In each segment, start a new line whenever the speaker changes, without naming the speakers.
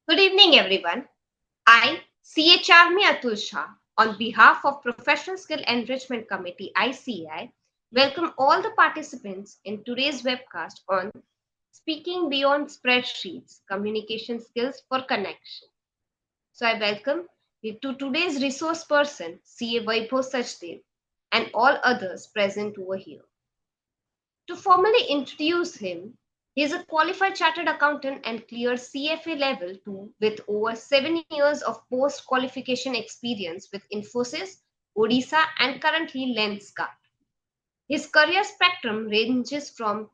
Good evening, everyone. I, CHRMI Atul Shah, on behalf of Professional Skill Enrichment Committee ICI, welcome all the participants in today's webcast on Speaking Beyond Spreadsheets Communication Skills for Connection. So, I welcome you to today's resource person, CA Vaibhav Sachdev, and all others present over here. To formally introduce him, he is a qualified chartered accountant and cleared CFA level 2 with over 7 years of post qualification experience with Infosys, Odisha, and currently Lenskart. His career spectrum ranges from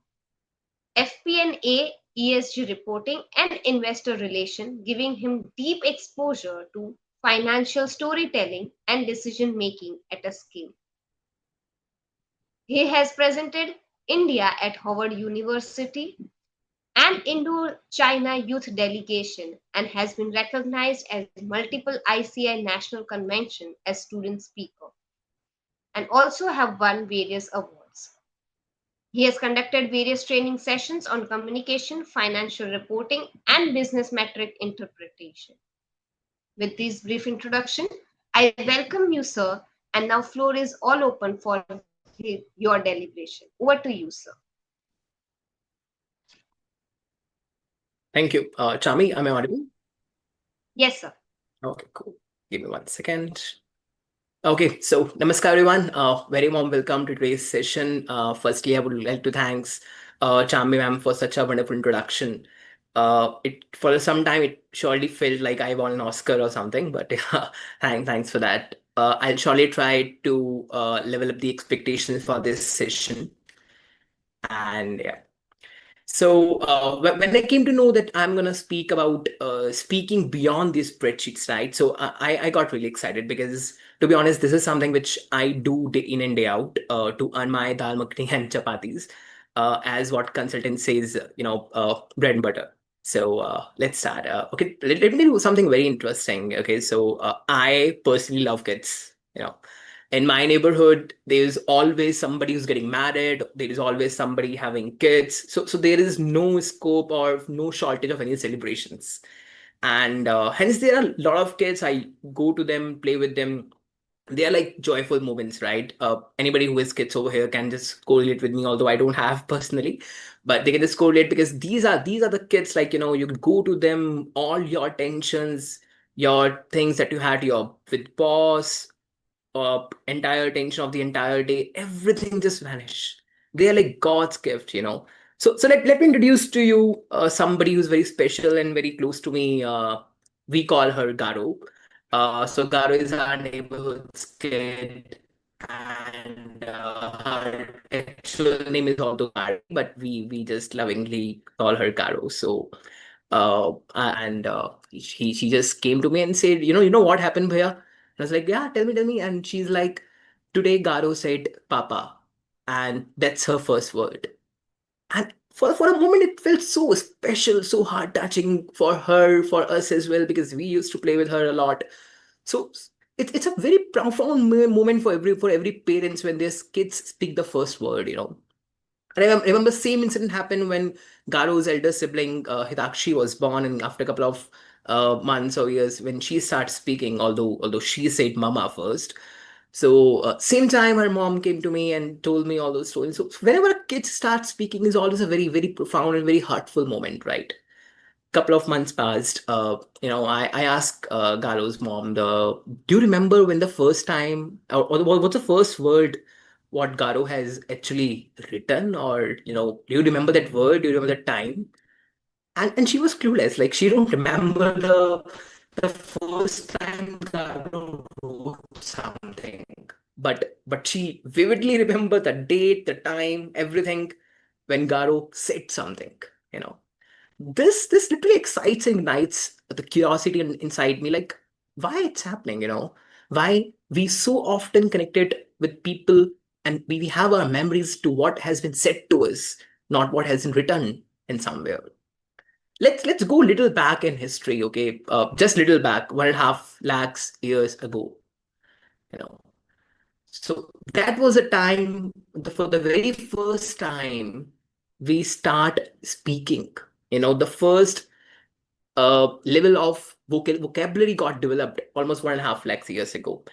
FP&A, ESG reporting, and investor relation, giving him deep exposure to financial storytelling and decision making at a scale. He has presented India at Howard University and Indo-China Youth Delegation and has been recognized as multiple ICI National Convention as student speaker and also have won various awards. He has conducted various training sessions on communication, financial reporting, and business metric interpretation. With this brief introduction, I welcome you, sir, and now floor is all open for your deliberation. Over to you, sir.
Thank you. Chami, am I audible?
Yes, sir.
Okay, cool. Give me 1 second. Okay, so namaskar everyone. Very warm welcome to today's session. Firstly, I would like to thanks Chami ma'am for such a wonderful introduction. It for some time it surely felt like I won an Oscar or something, but thanks for that. I'll surely try to level up the expectations for this session. And yeah. So when I came to know that I'm gonna speak about speaking beyond these spreadsheets, right? So I got really excited because, to be honest, this is something which I do day in and day out to earn my dal makhani and chapatis, as what consultant says, bread and butter. So let's start. Okay, let me do something very interesting. Okay, so I personally love kids. In my neighborhood there's always somebody who's getting married, there is always somebody having kids, so there is no scope or no shortage of any celebrations. And hence there are a lot of kids. I go to them, play with them. They are like joyful moments, right? Anybody who has kids over here can just correlate with me, although I don't have personally, but they can just correlate because these are the kids, like, you go to them, all your tensions, your things that you had your with boss, entire tension of the entire day, everything just vanish. They are like God's gift. So let me introduce to you somebody who's very special and very close to me. We call her Garo. So Garo is our neighborhood's kid, and her actual name is also Garo, but we just lovingly call her Garo. So and she just came to me and said, you know what happened, Bhaiya? I was like, yeah, tell me. And she's like, today Garo said Papa. And that's her first word. And for a moment, it felt so special, so heart touching for her, for us as well, because we used to play with her a lot. So it's a very profound moment for every parents when their kids speak the first word. And I remember same incident happened when Garo's elder sibling Hitakshi was born, and after a couple of months or years, when she starts speaking, although she said "mama" first. So same time, her mom came to me and told me all those stories. So whenever a kid starts speaking, is always a very very profound and very heartful moment, right? Couple of months passed. I asked Garo's mom, do you remember when the first time, or what's the first word what Garo has actually written, or do you remember that word? Do you remember that time? And she was clueless. Like, she don't remember the first time Garo wrote something, but she vividly remember the date, the time, everything when Garo said something. You know this literally excites and ignites the curiosity inside me, like, why it's happening. Why we so often connected with people, and we have our memories to what has been said to us, not what has been written in somewhere. Let's go little back in history. Okay, just little back, 1.5 lakhs years ago. you know so that was a time, for the very first time we start speaking. The first level of vocabulary got developed almost 1.5 lakhs years ago.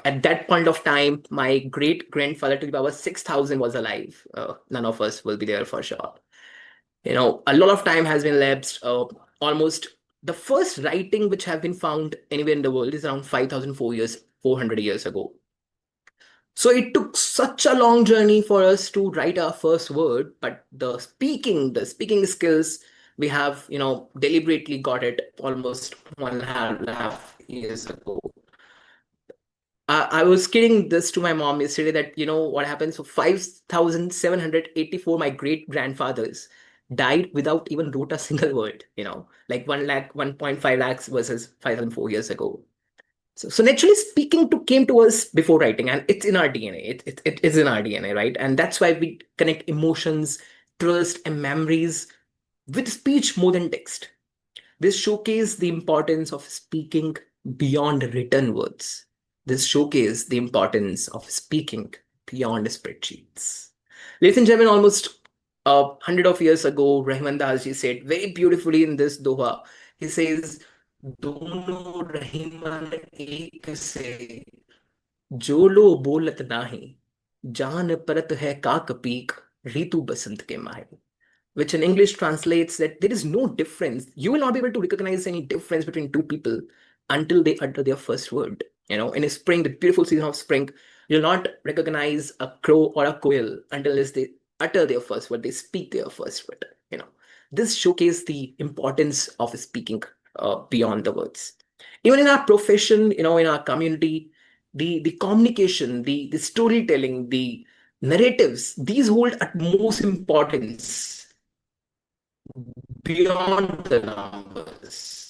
At that point of time, my great grandfather to the power 6,000 was alive. None of us will be there for sure. A lot of time has been lapsed. Almost the first writing which have been found anywhere in the world is around 400 years ago. So it took such a long journey for us to write our first word, but the speaking skills we have, deliberately got it almost 1.5 years ago. I was kidding this to my mom yesterday that what happens. So 5,784 my great grandfathers died without even wrote a single word. Like 1 lakh, 1.5 lakhs versus 504 years ago. So naturally speaking to came to us before writing, and it's in our DNA. It is in our DNA, right? And that's why we connect emotions, trust, and memories with speech more than text. This showcase the importance of speaking beyond written words. This showcase the importance of speaking beyond spreadsheets. Ladies and gentlemen, almost 100 of years ago, Rahman Dasji said very beautifully in this doha. He says, "दोनों रहीमन एक से जो लो बोलत नाही जान परत है काक पीक ऋतु बसंत के माहे," which in English translates that there is no difference. You will not be able to recognize any difference between two people until they utter their first word. In a spring, the beautiful season of spring, you'll not recognize a crow or a quail until they utter their first word, they speak their first word. This showcases the importance of speaking beyond the words. Even in our profession, in our community, the communication, the storytelling, the narratives, these hold utmost importance beyond the numbers.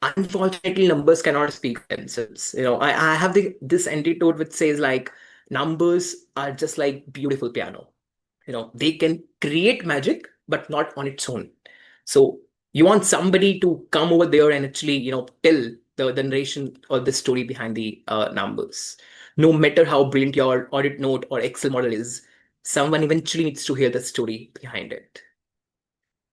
Unfortunately, numbers cannot speak for themselves. I have this antidote which says like numbers are just like beautiful piano. They can create magic, but not on its own. So you want somebody to come over there and actually, tell the narration or the story behind the numbers. No matter how brilliant your audit note or Excel model is, someone eventually needs to hear the story behind it.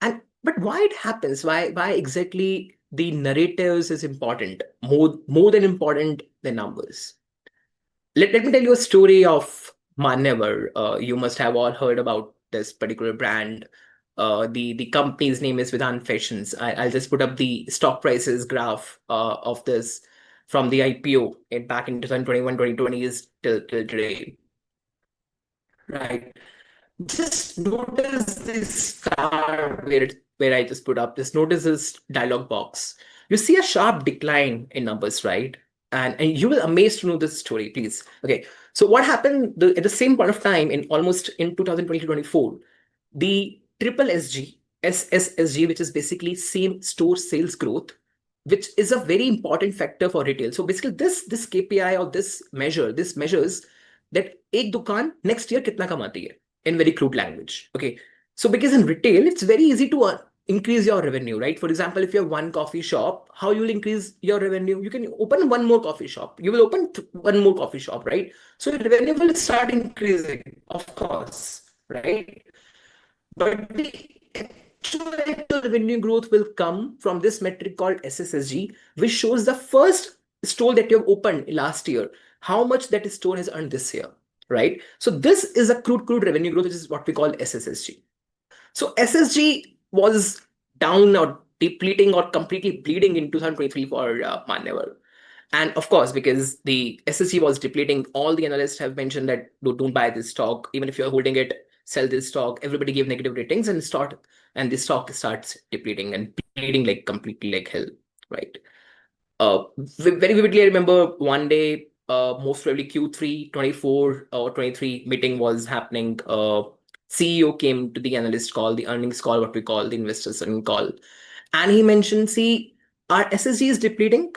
And but why it happens? Why exactly the narratives is important, more than important than numbers? Let me tell you a story of Manyavar. You must have all heard about this particular brand. The company's name is Vidhan Fashions. I'll just put up the stock prices graph of this from the IPO back in 2021, 2020 is till today. Right. Just notice this star where I just put up. Just notice this dialog box. You see a sharp decline in numbers, right? And you will amazed to know this story, please. Okay. So what happened at the same point of time in almost in 2020-24, the triple SSSG, which is basically same store sales growth, which is a very important factor for retail. So basically, this KPI or this measures that एक दुकान next year कितना कमाती है in very crude language. Okay, so because in retail, it's very easy to increase your revenue, right? For example, if you have one coffee shop, how you will increase your revenue? You can open one more coffee shop. You will open one more coffee shop, right? So your revenue will start increasing, of course, right? But the actual revenue growth will come from this metric called SSSG, which shows the first store that you have opened last year, how much that store has earned this year, right? So this is a crude revenue growth, which is what we call SSSG. So SSG was down or depleting or completely bleeding in 2023 for Manyavar. And of course, because the SSG was depleting, all the analysts have mentioned that don't buy this stock. Even if you're holding it, sell this stock. Everybody gave negative ratings and the stock starts depleting and bleeding like completely like hell, right? Very vividly, I remember one day, most probably Q3 24 or 23 meeting was happening. CEO came to the analyst call, the earnings call, what we call the investors earnings call. And he mentioned, see, our SSG is depleting,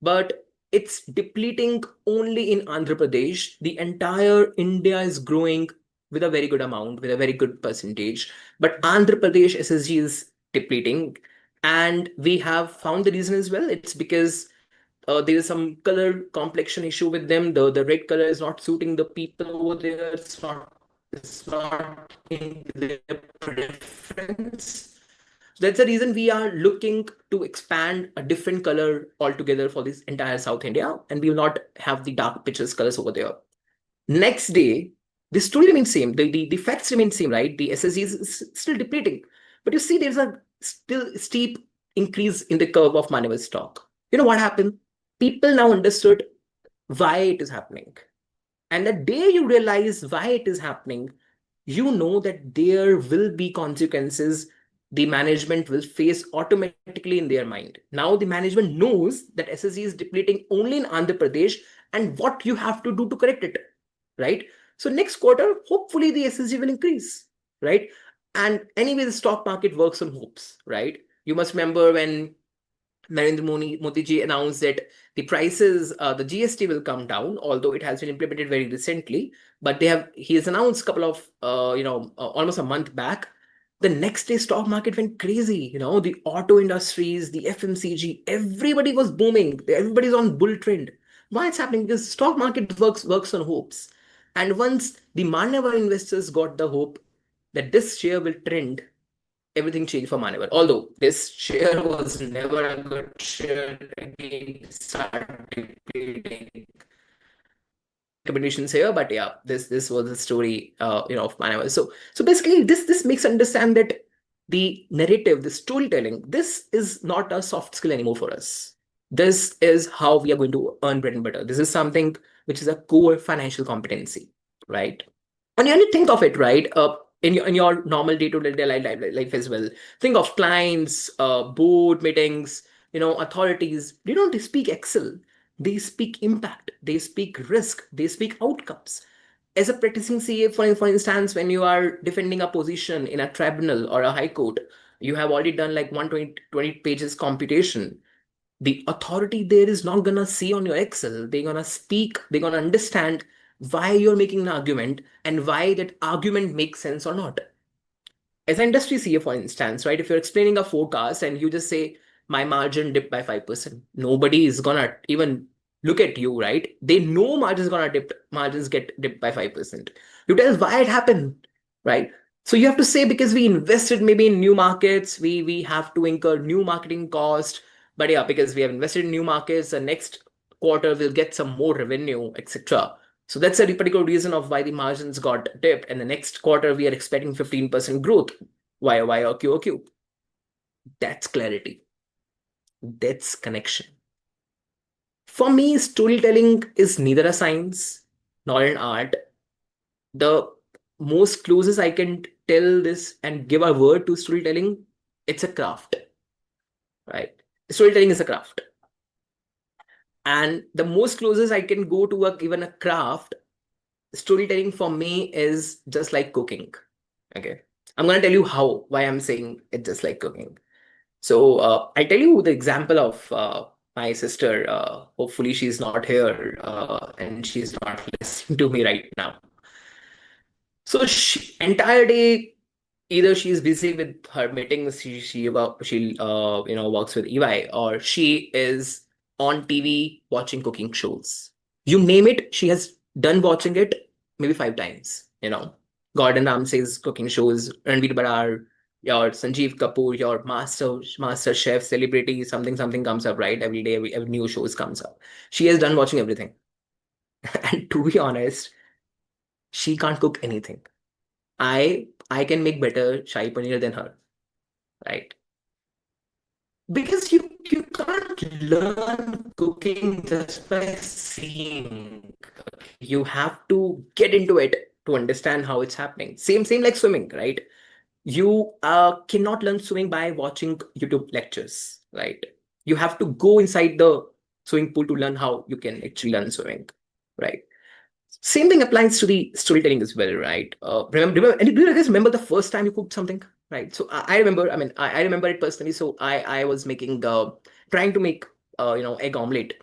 but it's depleting only in Andhra Pradesh. The entire India is growing with a very good amount, with a very good percentage. But Andhra Pradesh SSG is depleting. And we have found the reason as well. It's because there is some color complexion issue with them. The red color is not suiting the people over there. It's not in their preference. That's the reason we are looking to expand a different color altogether for this entire South India, and we will not have the dark pictures colors over there. Next day, the story remains same. The facts remain same, right? The SSG is still depleting. But you see, there's a still steep increase in the curve of Maneval stock. You know what happened? People now understood why it is happening. And the day you realize why it is happening, you know that there will be consequences the management will face automatically in their mind. Now the management knows that SSG is depleting only in Andhra Pradesh and what you have to do to correct it, right? So next quarter, hopefully the SSG will increase, right? And anyway, the stock market works on hopes, right? You must remember when Narendra Modi ji announced that the prices, the GST will come down, although it has been implemented very recently. But he has announced a couple of, almost a month back. The next day, stock market went crazy. The auto industries, the FMCG, everybody was booming. Everybody's on bull trend. Why it's happening? Because stock market works on hopes. And once the Manyavar investors got the hope that this share will trend, everything changed for Manevar. Although this share was never a good share, again, started depleting. Recommendations here, but yeah, this was the story, of Manevar. So basically, this makes understand that the narrative, the storytelling, this is not a soft skill anymore for us. This is how we are going to earn bread and butter. This is something which is a core financial competency, right? And you only think of it, right? In your normal day-to-day life as well. Think of clients, board meetings, authorities. They don't speak Excel. They speak impact. They speak risk. They speak outcomes. As a practicing CA, for instance, when you are defending a position in a tribunal or a high court, you have already done like 120 pages computation. The authority there is not gonna see on your Excel. They're gonna speak, they're gonna understand why you're making an argument and why that argument makes sense or not. As an industry CA, for instance, right, if you're explaining a forecast and you just say my margin dipped by 5%, nobody is gonna even look at you, right? They know margins get dipped by 5%. You tell us why it happened, right? So you have to say because we invested maybe in new markets, we have to incur new marketing cost. But yeah, because we have invested in new markets, the next quarter we'll get some more revenue, etc. So that's a particular reason of why the margins got dipped. And the next quarter, we are expecting 15% growth, YOY or QOQ. That's clarity. That's connection. For me, storytelling is neither a science nor an art. The most closest I can tell this and give a word to storytelling, it's a craft, right? Storytelling is a craft. And the most closest I can go to even a craft, storytelling for me is just like cooking. Okay. I'm going to tell you why I'm saying it's just like cooking. So I'll tell you the example of my sister. Hopefully, she's not here and she's not listening to me right now. So entire day, either she's busy with her meetings, she works with EY, or she is on TV watching cooking shows. You name it, she has done watching it maybe 5 times. Gordon Ramsay's cooking shows, Ranveer Barar, your Sanjeev Kapoor, your master chef, celebrity, something comes up, right? Every day, every new shows comes up. She has done watching everything. And to be honest, she can't cook anything. I can make better shahi paneer than her, right? Because you can't learn cooking just by seeing. You have to get into it to understand how it's happening. Same like swimming, right? You cannot learn swimming by watching YouTube lectures, right? You have to go inside the swimming pool to learn how you can actually learn swimming, right? Same thing applies to the storytelling as well, right? And do you guys remember the first time you cooked something, right? So I remember, I remember it personally. So I was making, trying to make, egg omelette,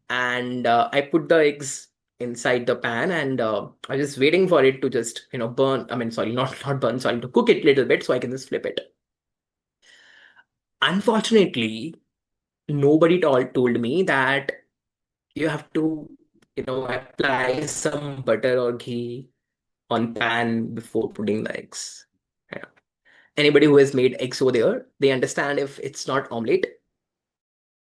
and I put the eggs inside the pan, and I was just waiting for it to just, burn. I mean, sorry, not burn, sorry, to cook it a little bit so I can just flip it. Unfortunately, nobody told me that you have to, apply some butter or ghee on pan before putting the eggs. Yeah. Anybody who has made eggs over there, they understand if it's not omelette,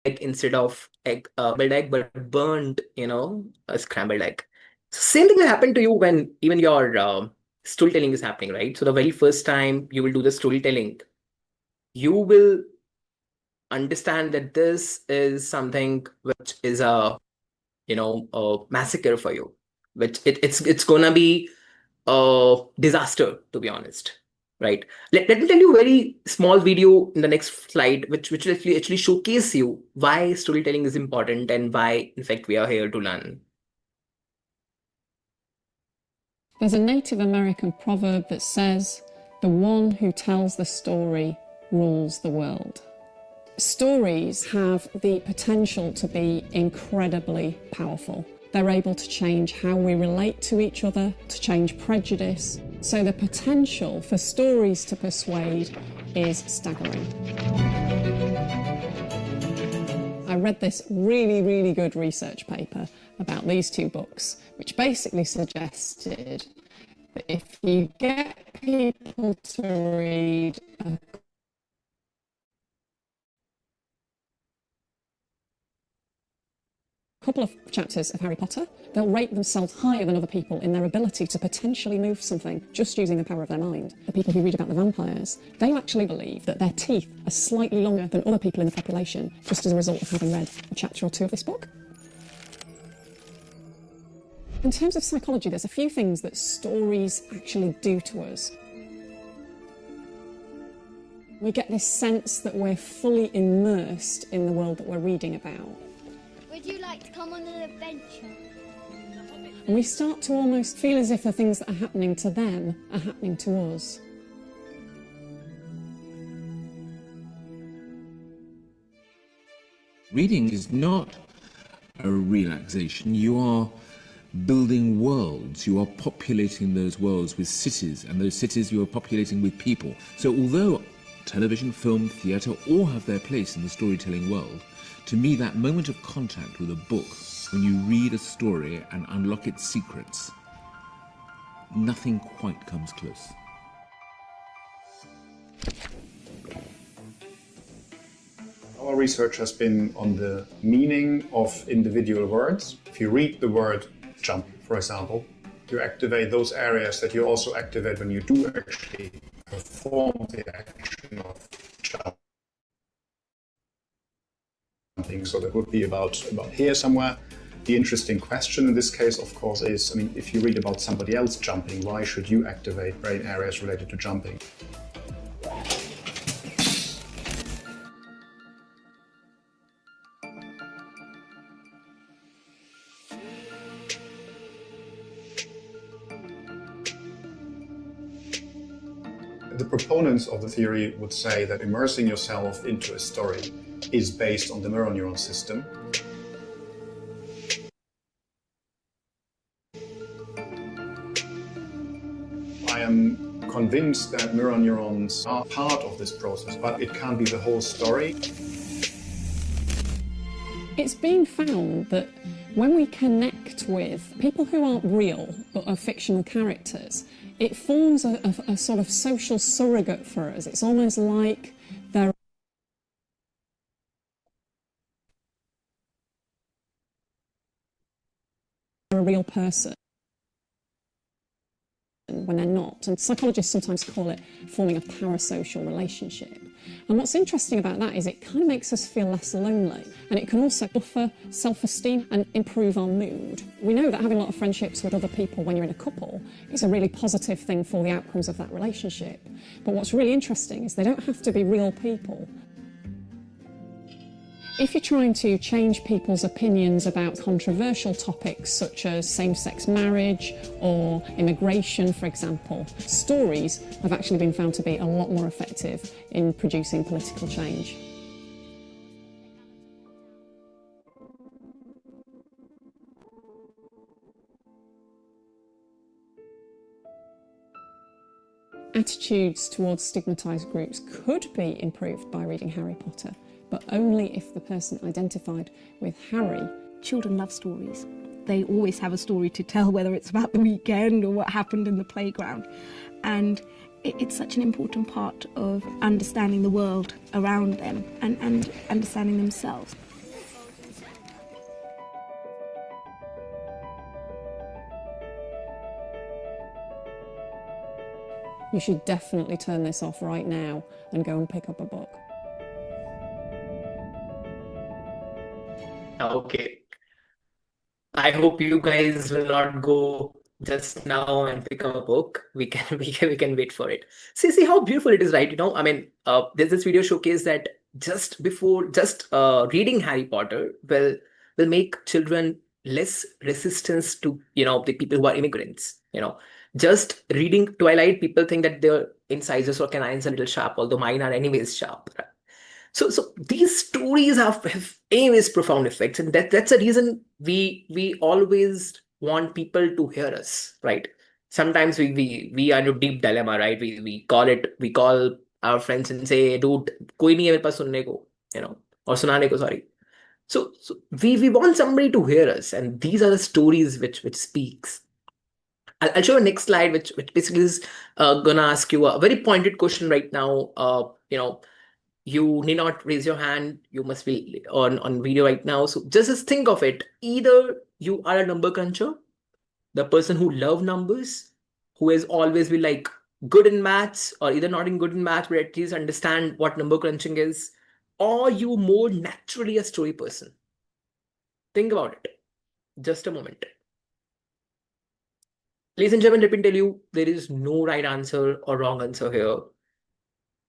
egg instead of egg, scrambled egg, but burnt, a scrambled egg. So same thing will happen to you when even your storytelling is happening, right? So the very first time you will do the storytelling, you will understand that this is something which is a massacre for you, which it's gonna be a disaster, to be honest, right? Let me tell you a very small video in the next slide, which will actually showcase you why storytelling is important and why, in fact, we are here to learn.
There's a Native American proverb that says, "The one who tells the story rules the world." Stories have the potential to be incredibly powerful. They're able to change how we relate to each other, to change prejudice. So the potential for stories to persuade is staggering. I read this really, really good research paper about these two books, which basically suggested that if you get people to read a couple of chapters of Harry Potter, they'll rate themselves higher than other people in their ability to potentially move something just using the power of their mind. The people who read about the vampires, they actually believe that their teeth are slightly longer than other people in the population just as a result of having read a chapter or two of this book. In terms of psychology, there's a few things that stories actually do to us. We get this sense that we're fully immersed in the world that we're reading about.
Would you like to come on an adventure?
And we start to almost feel as if the things that are happening to them are happening to us.
Reading is not a relaxation. You are building worlds. You are populating those worlds with cities, and those cities you are populating with people. So although television, film, theatre all have their place in the storytelling world, to me that moment of contact with a book, when you read a story and unlock its secrets, nothing quite comes close.
Our research has been on the meaning of individual words. If you read the word jump, for example, you activate those areas that you also activate when you do actually perform the action of jumping. So that would be about here somewhere. The interesting question in this case, of course, is, if you read about somebody else jumping, why should you activate brain areas related to jumping? The proponents of the theory would say that immersing yourself into a story is based on the mirror neuron system. I am convinced that mirror neurons are part of this process, but it can't be the whole story.
It's been found that when we connect with people who aren't real but are fictional characters, it forms a sort of social surrogate for us. It's almost like they're a real person when they're not. And psychologists sometimes call it forming a parasocial relationship. And what's interesting about that is it kind of makes us feel less lonely, and it can also buffer self-esteem and improve our mood. We know that having a lot of friendships with other people when you're in a couple is a really positive thing for the outcomes of that relationship. But what's really interesting is they don't have to be real people. If you're trying to change people's opinions about controversial topics such as same-sex marriage or immigration, for example, stories have actually been found to be a lot more effective in producing political change. Attitudes towards stigmatised groups could be improved by reading Harry Potter, but only if the person identified with Harry.
Children love stories. They always have a story to tell, whether it's about the weekend or what happened in the playground. And it's such an important part of understanding the world around them and understanding themselves.
You should definitely turn this off right now and go and pick up a book.
Okay. I hope you guys will not go just now and pick up a book. We can we can wait for it. See how beautiful it is, right? I mean, there's this video showcase that just reading Harry Potter will make children less resistance to the people who are immigrants. Just reading Twilight, people think that their incisors or canines are a little sharp, although mine are anyways sharp. So these stories have anyways profound effects, and that's a reason we always want people to hear us, right? Sometimes we are in a deep dilemma, right? We call our friends and say, dude, koi nahi hai mere paas sunne ko, or sunane ko, sorry. So we want somebody to hear us, and these are the stories which speaks. I'll show you next slide, which basically is gonna ask you a very pointed question right now. You need not raise your hand. You must be on video right now. So just think of it. Either you are a number cruncher, the person who love numbers, who has always been like good in maths, or either not in good in maths, but at least understand what number crunching is, or you more naturally a story person. Think about it. Just a moment. Ladies and gentlemen, let me tell you, there is no right answer or wrong answer here.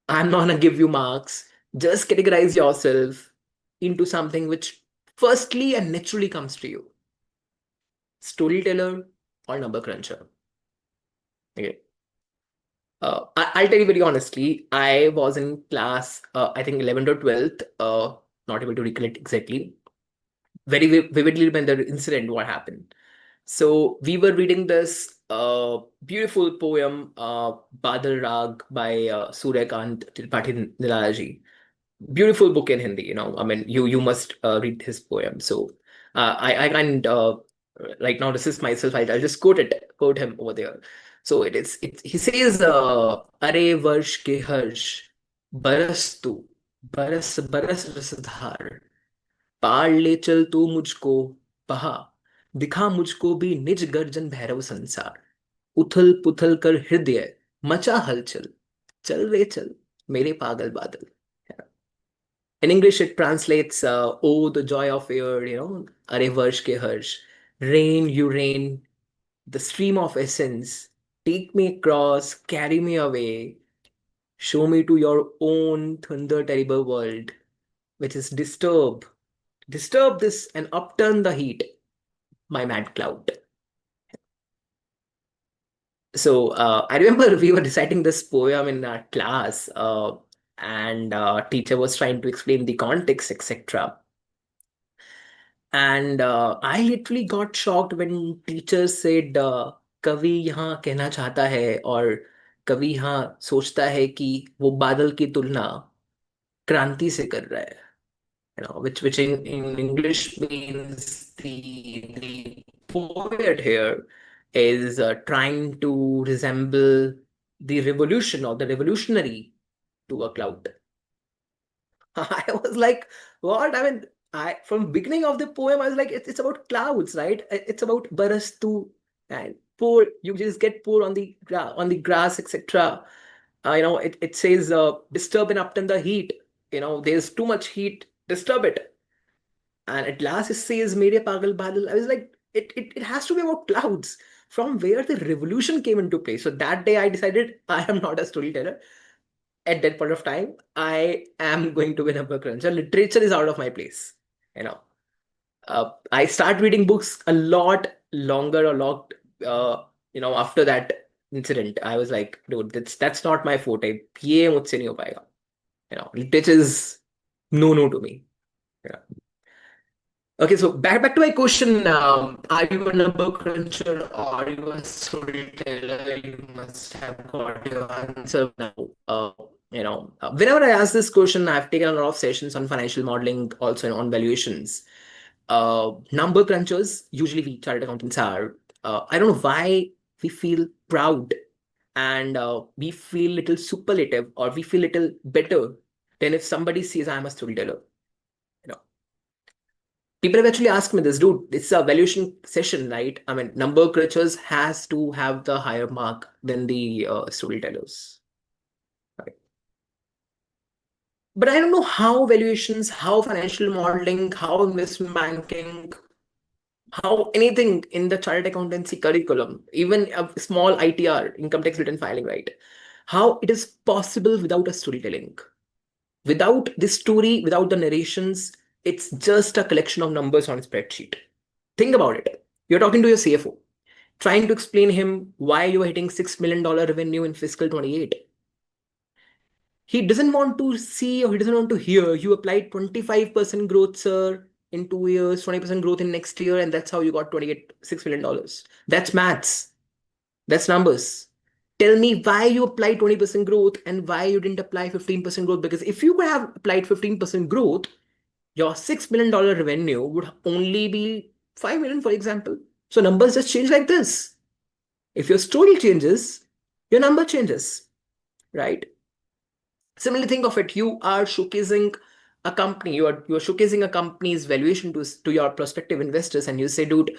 I'm not gonna give you marks. Just categorize yourself into something which firstly and naturally comes to you. Storyteller or number cruncher. Okay. I'll tell you very honestly, I was in class, I think 11th or 12th, not able to recollect exactly. Very vividly remember the incident, what happened. So we were reading this beautiful poem, Badal Rag by Suryakant Tripathi Nilalaji. Beautiful book in Hindi. I mean, you must read his poem. So I can't right now resist myself. I'll just quote him over there. So he says, "Are varsh ke harsh, baras tu, baras रसधार, पार ले चल तू मुझको बहा, दिखा मुझको भी निज गर्जन भैरव संसार, उथल पुथल कर हृदय, मचा हलचल, चल रे चल, मेरे पागल बादल." In English, it translates, "Oh, the joy of air, Are varsh ke harsh. Rain, you rain, the stream of essence. Take me across, carry me away. Show me to your own thunder terrible world, which is disturb. Disturb this and upturn the heat, my mad cloud." So I remember we were reciting this poem in our class, and teacher was trying to explain the context, etc. And I literally got shocked when teacher said, कवि यहाँ कहना चाहता है, और कवि यहाँ सोचता है कि वो बादल की तुलना क्रांति से कर रहा है, which in English means the poet here is trying to resemble the revolution or the revolutionary to a cloud. I was like, what? I mean, from beginning of the poem, I was like, it's about clouds, right? It's about barastu and pour. You just get pour on the grass, etc. It says, disturb and upturn the heat. There's too much heat, disturb it. And at last it says, "Mere pagal badal." I was like, it has to be about clouds. From where the revolution came into play. So that day I decided I am not a storyteller. At that point of time, I am going to be a number cruncher. Literature is out of my place. I start reading books a lot longer, after that incident. I was like, dude, that's not my forte. ये मुझसे नहीं हो पाएगा. Literature is no to me. Yeah. Okay, so back to my question. Are you a number cruncher or are you a storyteller? You must have got your answer now. Whenever I ask this question, I've taken a lot of sessions on financial modeling, also on valuations. Number crunchers, usually we chartered accountants are. I don't know why we feel proud and we feel little superlative, or we feel little better than if somebody says I'm a storyteller. People have actually asked me this, dude, it's a valuation session, right? I mean, number crunchers has to have the higher mark than the storytellers, right? But I don't know how valuations, how financial modeling, how investment banking, how anything in the chartered accountancy curriculum, even a small ITR, income tax return filing, right? How it is possible without a storytelling, without the story, without the narrations, it's just a collection of numbers on a spreadsheet. Think about it. You're talking to your CFO, trying to explain him why you are hitting $6 million revenue in fiscal 28. He doesn't want to see, or he doesn't want to hear you applied 25% growth, sir, in 2 years, 20% growth in next year, and that's how you got $6 million. That's maths. That's numbers. Tell me why you applied 20% growth and why you didn't apply 15% growth. Because if you could have applied 15% growth, your $6 million revenue would only be 5 million, for example. So numbers just change like this. If your story changes, your number changes, right? Similarly, think of it. You are showcasing a company. You are showcasing a company's valuation to your prospective investors, and you say, dude,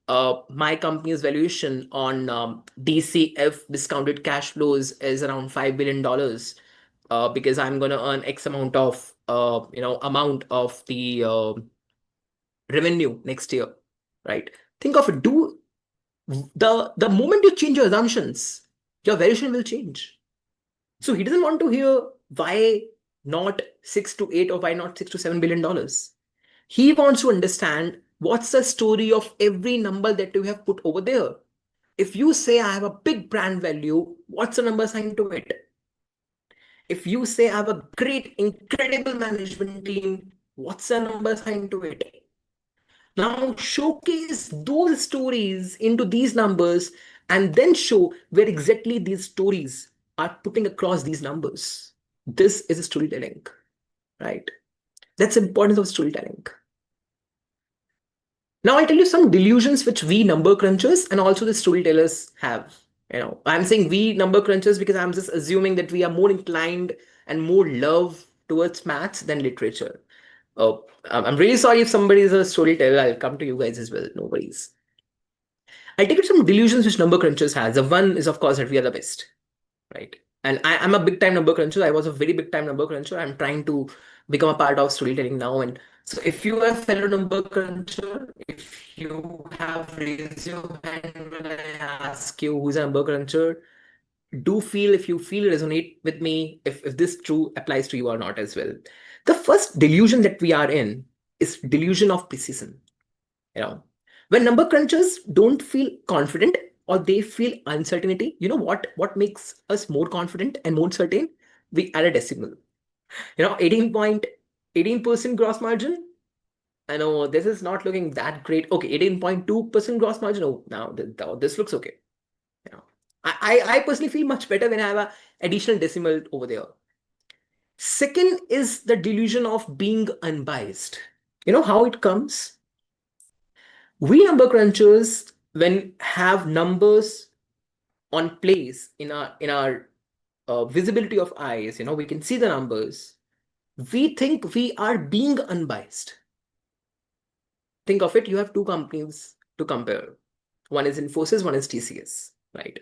my company's valuation on DCF, discounted cash flows, is around $5 billion, because I'm gonna earn X amount of amount of the revenue next year, right? Think of it. Do the moment you change your assumptions, your valuation will change. So he doesn't want to hear why not 6 to 8 or why not $6 to $7 billion. He wants to understand what's the story of every number that you have put over there. If you say I have a big brand value, what's the number assigned to it? If you say I have a great, incredible management team, what's the number assigned to it? Now showcase those stories into these numbers and then show where exactly these stories are putting across these numbers. This is storytelling, right? That's the importance of storytelling. Now I'll tell you some delusions which we number crunchers and also the storytellers have. I'm saying we number crunchers because I'm just assuming that we are more inclined and more love towards maths than literature. Oh, I'm really sorry if somebody is a storyteller. I'll come to you guys as well. No worries. I'll take it some delusions which number crunchers has. The one is, of course, that we are the best, right? And I'm a big time number cruncher. I was a very big time number cruncher. I'm trying to become a part of storytelling now. And so if you are a fellow number cruncher, if you have raised your hand when I ask you who's a number cruncher, do feel if you feel resonate with me, if this true applies to you or not as well. The first delusion that we are in is delusion of precision. When number crunchers don't feel confident or they feel uncertainty, you know what makes us more confident and more certain? We add a decimal. 18% gross margin. I know this is not looking that great. Okay, 18.2% gross margin. Oh, now this looks okay. I personally feel much better when I have an additional decimal over there. Second is the delusion of being unbiased. You know how it comes? We number crunchers, when have numbers on place in our visibility of eyes, we can see the numbers. We think we are being unbiased. Think of it, you have two companies to compare. One is Infosys, one is TCS, right?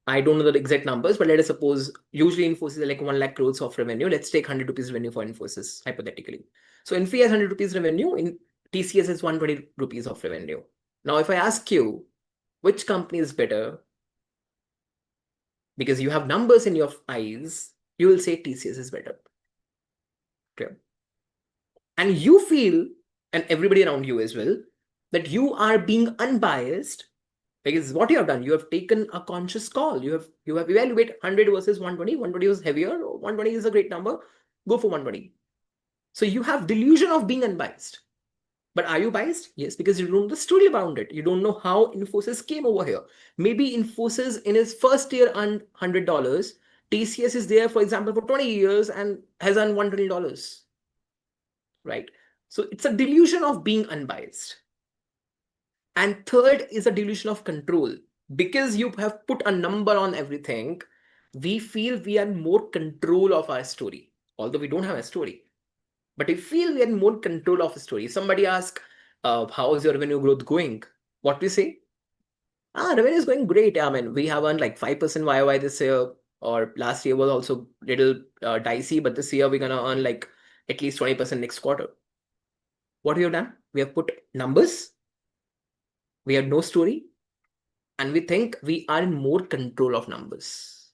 I don't know the exact numbers, but let us suppose usually Infosys is like 1 lakh crores of revenue. Let's take 100 rupees revenue for Infosys, hypothetically. So Infy has 100 rupees revenue, in TCS is 120 rupees of revenue. Now, if I ask you, which company is better? Because you have numbers in your eyes, you will say TCS is better. Okay. And you feel, and everybody around you as well, that you are being unbiased. Because what you have done, you have taken a conscious call. You have evaluated 100 versus 120. 120 was heavier. 120 is a great number. Go for 120. So you have delusion of being unbiased. But are you biased? Yes, because you don't know the story around it. You don't know how Infosys came over here. Maybe Infosys in his first year earned $100. TCS is there, for example, for 20 years and has earned $120. Right? So it's a delusion of being unbiased. And third is a delusion of control. because you have put a number on everything, we feel we are in more control of our story, although we don't have a story. But we feel we are in more control of a story. If somebody asks, how is your revenue growth going? What we say? Revenue is going great. I mean, we have earned like 5% YOY this year, or last year was also little dicey, but this year we're gonna earn like at least 20% next quarter. What we have done? We have put numbers, we have no story, and we think we are in more control of numbers.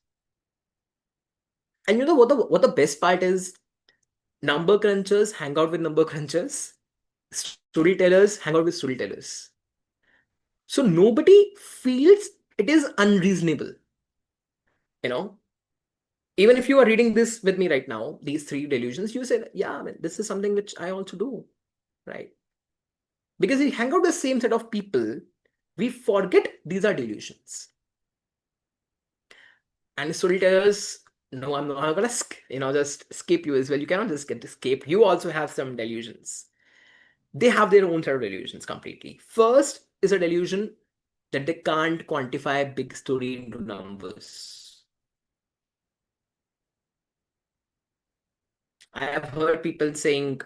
And you know what the best part is? Number crunchers hang out with number crunchers, storytellers hang out with storytellers. So nobody feels it is unreasonable. You know, even if you are reading this with me right now, these three delusions, you say, yeah, I mean, this is something which I also do, right? Because we hang out with the same set of people, we forget these are delusions. And storytellers, no, I'm not gonna just skip you as well. You cannot just get escape. You also have some delusions. They have their own set of delusions completely. First is a delusion that they can't quantify a big story into numbers. I have heard people saying,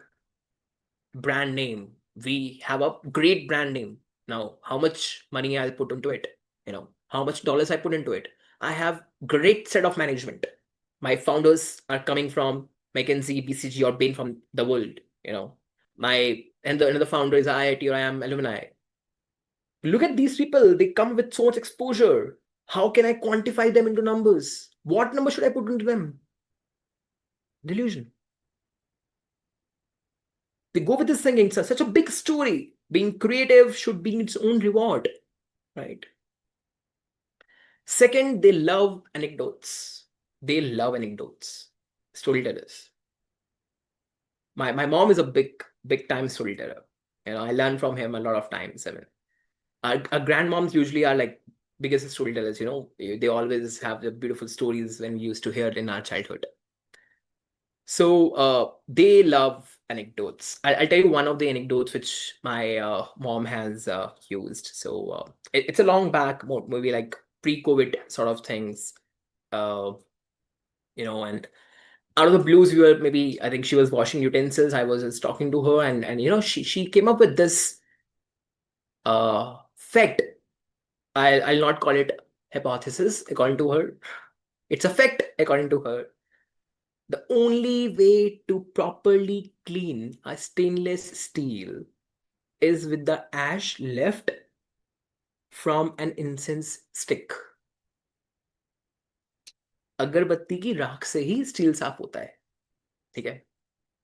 brand name, we have a great brand name. Now, how much money I'll put into it? How much dollars I put into it? I have great set of management. My founders are coming from McKinsey, BCG, or Bain from the world. Another founder is IIT or I am alumni. Look at these people, they come with so much exposure. How can I quantify them into numbers? What number should I put into them? Delusion. They go with this thinking, it's such a big story. Being creative should be its own reward, right? Second, they love anecdotes. They love anecdotes. Storytellers. My mom is a big time storyteller. I learn from him a lot of times. I mean, our grandmoms usually are like biggest storytellers. They always have the beautiful stories when we used to hear it in our childhood. So they love anecdotes. I'll tell you one of the anecdotes which my mom has used. So it's a long back, maybe like pre-COVID sort of things. And out of the blues, I think she was washing utensils. I was just talking to her, and she came up with this fact. I'll not call it hypothesis according to her. It's a fact according to her. The only way to properly clean a stainless steel is with the ash left from an incense stick. अगरबत्ती की राख से ही steel साफ होता है, ठीक है?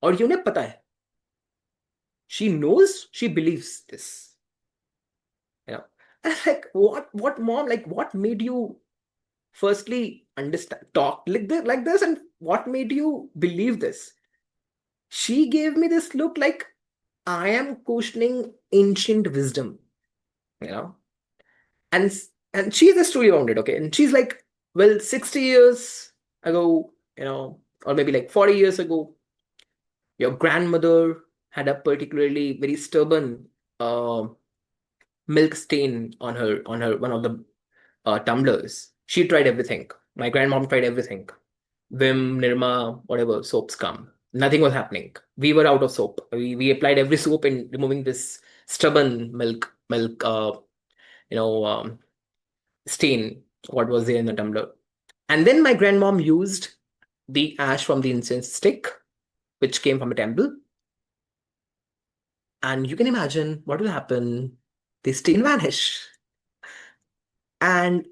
और ये उन्हें पता है. She knows, she believes this. Like, what mom, like, what made you firstly understand, talk like this, and what made you believe this? She gave me this look like I am questioning ancient wisdom, and she has a story around it, okay? And she's like, well, 60 years ago, or maybe like 40 years ago, your grandmother had a particularly very stubborn milk stain on her one of the tumblers. She tried everything. My grandmom tried everything. Vim, Nirma, whatever soaps come. Nothing was happening. We were out of soap. We applied every soap in removing this stubborn milk stain, what was there in the tumbler. And then my grandmom used the ash from the incense stick, which came from a temple. And you can imagine what will happen. The stain vanish. And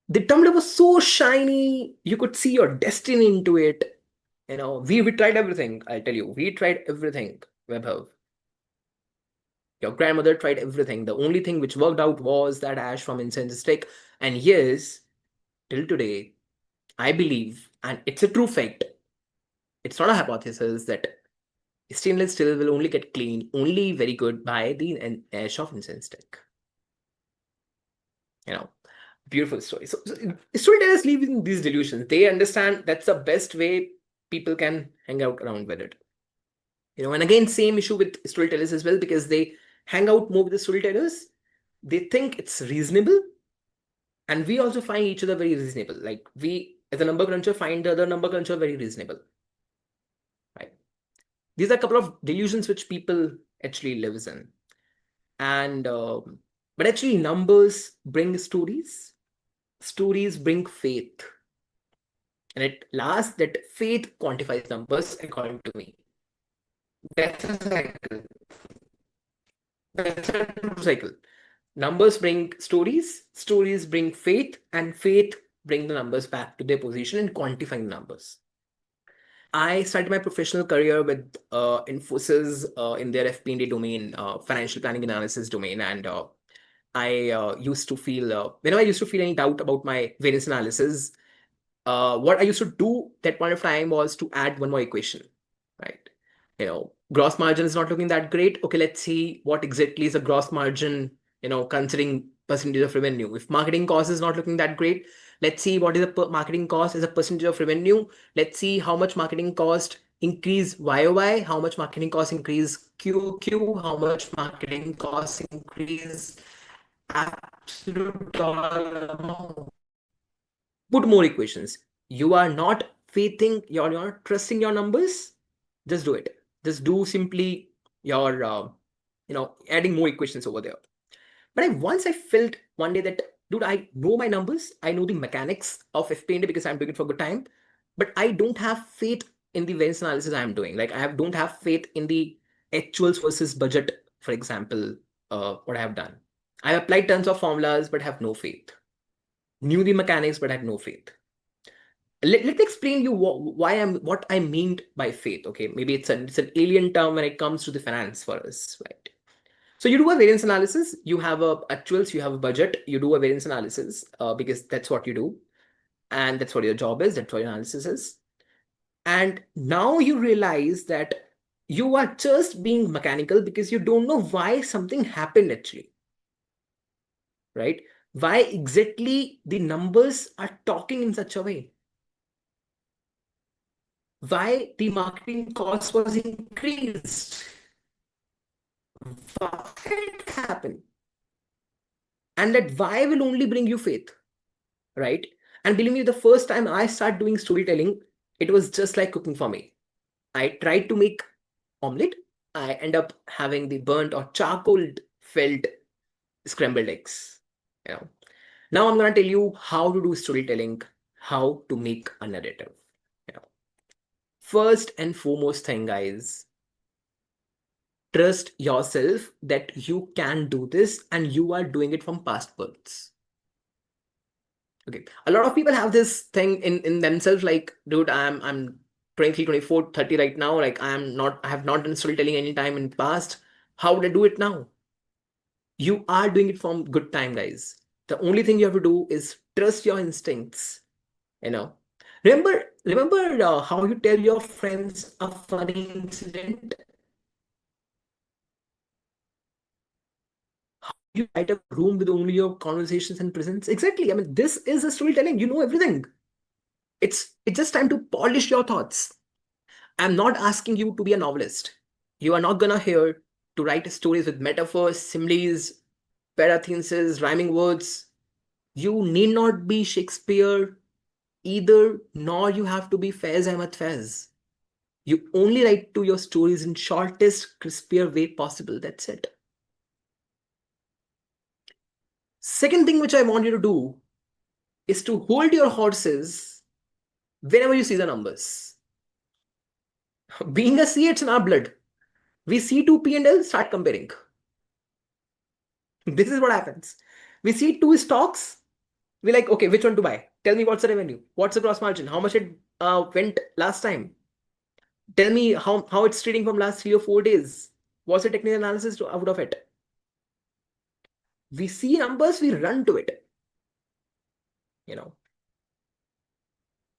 the tumbler was so shiny, you could see your destiny into it. We tried everything, I'll tell you. We tried everything, Webhub. Your grandmother tried everything. The only thing which worked out was that ash from incense stick. And yes, till today, I believe, and it's a true fact, it's not a hypothesis, that stainless steel will only get cleaned only very good by the ash of incense stick. Beautiful story. So storytellers live in these delusions. They understand that's the best way people can hang out around with it. And again, same issue with storytellers as well, because they hang out more with the storytellers. They think it's reasonable. And we also find each other very reasonable. Like we, as a number cruncher, find the other number cruncher very reasonable. Right? These are a couple of delusions which people actually lives in. And but actually numbers bring stories. Stories bring faith. And at last, that faith quantifies numbers, according to me. That's a cycle. That's a true cycle. Numbers bring stories, stories bring faith, and faith bring the numbers back to their position in quantifying numbers. I started my professional career with Infosys in their FP&A domain, financial planning analysis domain, and I used to feel whenever I used to feel any doubt about my variance analysis, what I used to do that point of time was to add one more equation, right? Gross margin is not looking that great. Okay, let's see what exactly is a gross margin, considering percentage of revenue. If marketing cost is not looking that great, let's see what is the marketing cost as a percentage of revenue. Let's see how much marketing cost increase YOY, how much marketing cost increase QOQ, how much marketing cost increase absolute dollar amount. Put more equations. You are not faithing, you're not trusting your numbers. Just do it. Just do simply your, adding more equations over there. But once I felt one day that, dude, I know my numbers. I know the mechanics of FP&A because I'm doing it for a good time. But I don't have faith in the variance analysis I'm doing. Like don't have faith in the actuals versus budget, for example, what I have done. I applied tons of formulas, but have no faith. Knew the mechanics, but had no faith. Let me explain you what I mean by faith. Okay, maybe it's an alien term when it comes to the finance for us, right? So you do a variance analysis, you have a actuals, you have a budget, you do a variance analysis because that's what you do, and that's what your job is, that's what your analysis is. And now you realize that you are just being mechanical because you don't know why something happened actually, right? Why exactly the numbers are talking in such a way? Why the marketing cost was increased? Why it happened? And that why will only bring you faith, right? And believe me, the first time I started doing storytelling, it was just like cooking for me. I tried to make omelette. I end up having the burnt or charcoal felt scrambled eggs. You know. Now I'm gonna tell you how to do storytelling, how to make a narrative. You know. First and foremost thing, guys, trust yourself that you can do this and you are doing it from past births. Okay, a lot of people have this thing in themselves, like, dude, I'm 23, 24, 30 right now, like I have not done storytelling any time in the past. How would I do it now? You are doing it from good time, guys. The only thing you have to do is trust your instincts. Remember how you tell your friends a funny incident? You light up a room with only your conversations and presence. Exactly. I mean, this is a storytelling. You know everything. It's just time to polish your thoughts. I'm not asking you to be a novelist. You are not gonna hear to write stories with metaphors, similes, paratheses, rhyming words. You need not be Shakespeare either, nor you have to be Faiz Ahmad Faiz. You only write to your stories in shortest, crispier way possible. That's it. Second thing which I want you to do is to hold your horses whenever you see the numbers. Being a CA, it's in our blood. We see two P&L, start comparing. This is what happens. We see two stocks, we're like, okay, which one to buy? Tell me what's the revenue? What's the gross margin? How much it went last time? Tell me how it's trading from last 3 or 4 days. What's the technical analysis out of it? We see numbers, we run to it.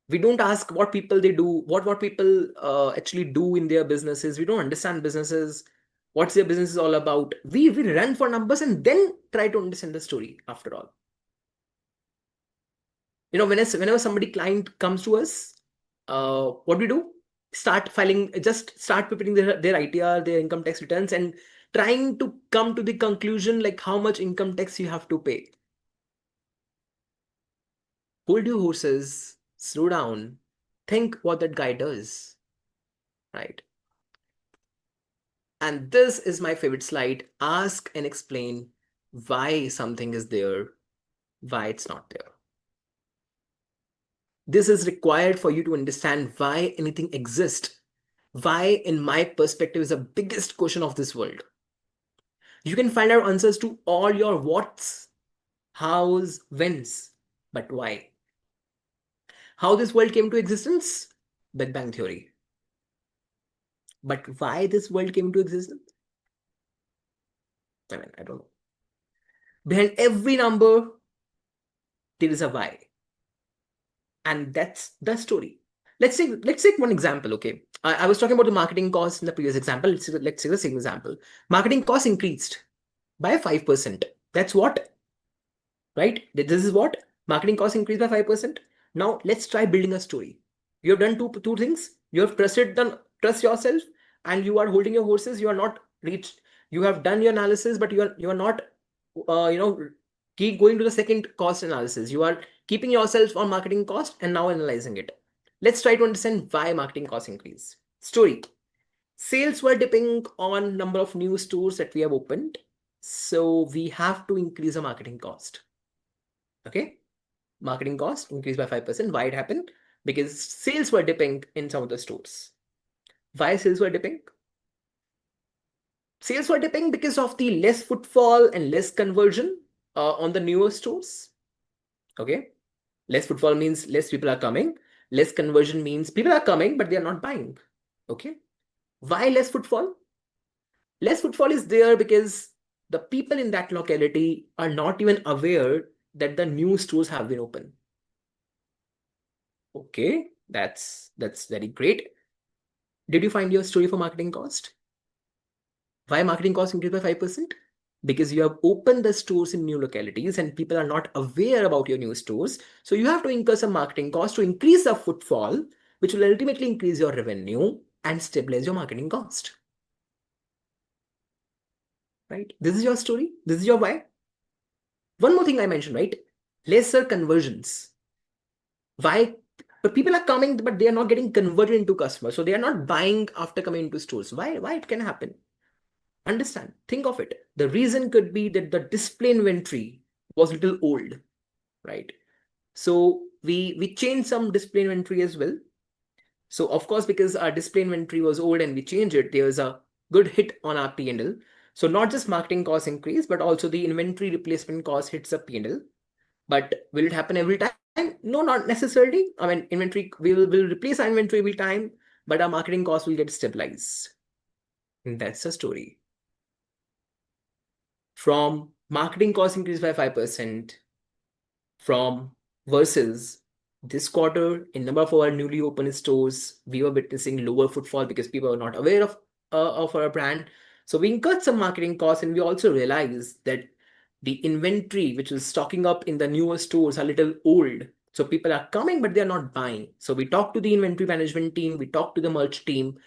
We don't ask what people they do, what people actually do in their businesses. We don't understand businesses, what's their business is all about. We run for numbers and then try to understand the story after all. Whenever somebody client comes to us, what we do? Start preparing their ITR, their income tax returns, and trying to come to the conclusion like how much income tax you have to pay. Hold your horses, slow down, think what that guy does, right? And this is my favorite slide. Ask and explain why something is there, why it's not there. This is required for you to understand why anything exists. Why, in my perspective, is the biggest question of this world. You can find out answers to all your whats, hows, whens, but why? How this world came to existence? Big Bang Theory. But why this world came to existence? I mean, I don't know. Behind every number, there is a why. And that's the story. Let's take one example, okay? I was talking about the marketing cost in the previous example. Let's take the same example. Marketing cost increased by 5%. That's what? Right? This is what? Marketing cost increased by 5%. Now let's try building a story. You have done two things. You have trust yourself, and you are holding your horses. You are not reached. You have done your analysis, but you are not keep going to the second cost analysis. You are keeping yourself on marketing cost and now analyzing it. Let's try to understand why marketing costs increase. Story. Sales were dipping on number of new stores that we have opened. So we have to increase the marketing cost. Okay. Marketing cost increased by 5%. Why it happened? Because sales were dipping in some of the stores. Why sales were dipping? Sales were dipping because of the less footfall and less conversion on the newer stores. Okay. Less footfall means less people are coming. Less conversion means people are coming, but they are not buying. Okay. Why less footfall? Less footfall is there because the people in that locality are not even aware that the new stores have been open. Okay, that's very great. Did you find your story for marketing cost? Why marketing cost increased by 5%? Because you have opened the stores in new localities and people are not aware about your new stores. So you have to incur some marketing cost to increase the footfall, which will ultimately increase your revenue and stabilize your marketing cost. Right? This is your story. This is your why. One more thing I mentioned, right? Lesser conversions. Why? But people are coming, but they are not getting converted into customers. So they are not buying after coming into stores. Why it can happen? Understand, think of it. The reason could be that the display inventory was a little old, right? So we changed some display inventory as well. So of course, because our display inventory was old and we changed it, there was a good hit on our P&L. So not just marketing cost increase, but also the inventory replacement cost hits a P&L. But will it happen every time? No, not necessarily. I mean, inventory, we'll replace our inventory every time, but our marketing cost will get stabilized. And that's the story. From marketing cost increased by 5%, from versus this quarter in number of our newly opened stores, we were witnessing lower footfall because people are not aware of our brand. So we incurred some marketing costs, and we also realized that the inventory which is stocking up in the newer stores are a little old. So people are coming, but they're not buying. So we talked to the inventory management team, we talked to the merch team,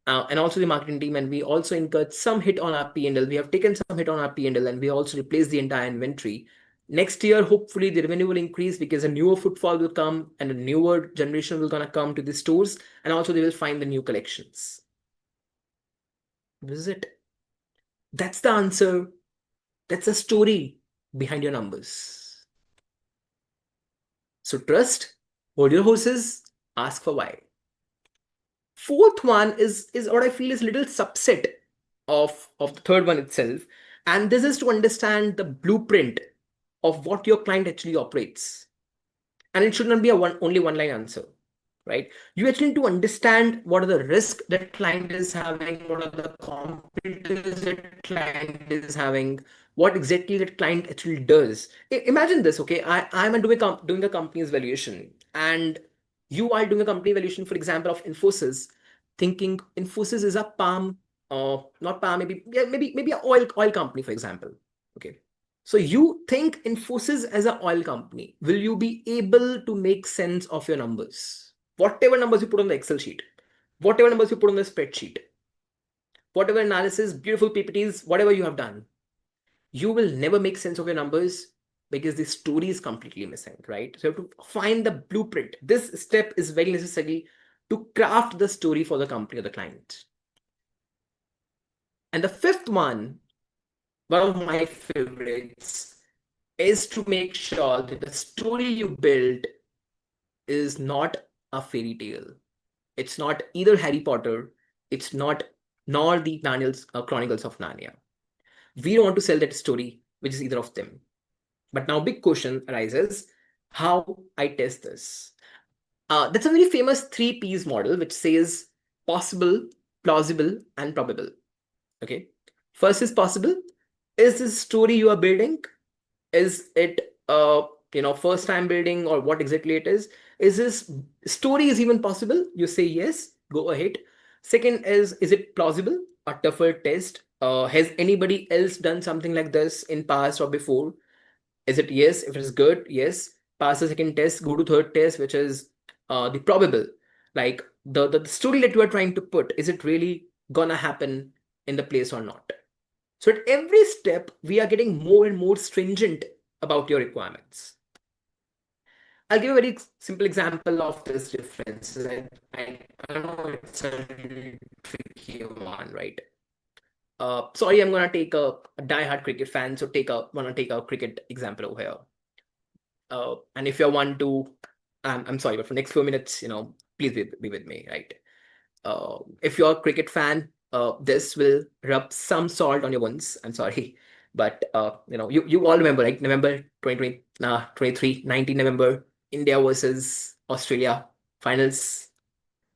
and also the marketing team, and we also incurred some hit on our P&L. We have taken some hit on our P&L, and we also replaced the entire inventory. Next year, hopefully, the revenue will increase because a newer footfall will come and a newer generation will gonna come to the stores, and also they will find the new collections. This is it. That's the answer. That's the story behind your numbers. So trust, hold your horses, ask for why. Fourth one is what I feel is a little subset of the third one itself. And this is to understand the blueprint of what your client actually operates. And it should not be only one line answer, right? You actually need to understand what are the risks that client is having, what are the competitors that client is having, what exactly that client actually does. Imagine this, okay? I'm doing a company's valuation, and you are doing a company valuation, for example, of Infosys, thinking Infosys is a palm, not palm, maybe a oil company, for example. Okay. So you think Infosys as an oil company, will you be able to make sense of your numbers? Whatever numbers you put on the Excel sheet, whatever numbers you put on the spreadsheet, whatever analysis, beautiful PPTs, whatever you have done, you will never make sense of your numbers because the story is completely missing, right? So you have to find the blueprint. This step is very necessary to craft the story for the company or the client. And the fifth one of my favorites, is to make sure that the story you build is not a fairy tale. It's not either Harry Potter, it's not nor the Chronicles of Narnia. We don't want to sell that story, which is either of them. But now big question arises, how I test this? That's a very famous 3Ps model, which says possible, plausible, and probable. Okay. First is possible. Is this story you are building, is it first time building, or what exactly it is this story is even possible? You say yes, go ahead. Second is it plausible? A tougher test. Has anybody else done something like this in past or before? Is it yes? If it is good, yes, pass the second test, go to third test, which is the probable. Like the story that you are trying to put, is it really gonna happen in the place or not? So at every step, we are getting more and more stringent about your requirements. I'll give a very simple example of this difference. I know it's a really tricky one, right? Sorry, I'm gonna take a die-hard cricket fan, so wanna take a cricket example over here. And if you want to, I'm sorry, but for next few minutes, please be with me, right? If you're a cricket fan, this will rub some salt on your wounds. I'm sorry, but you all remember, right? November 2023, 19 November, India versus Australia finals,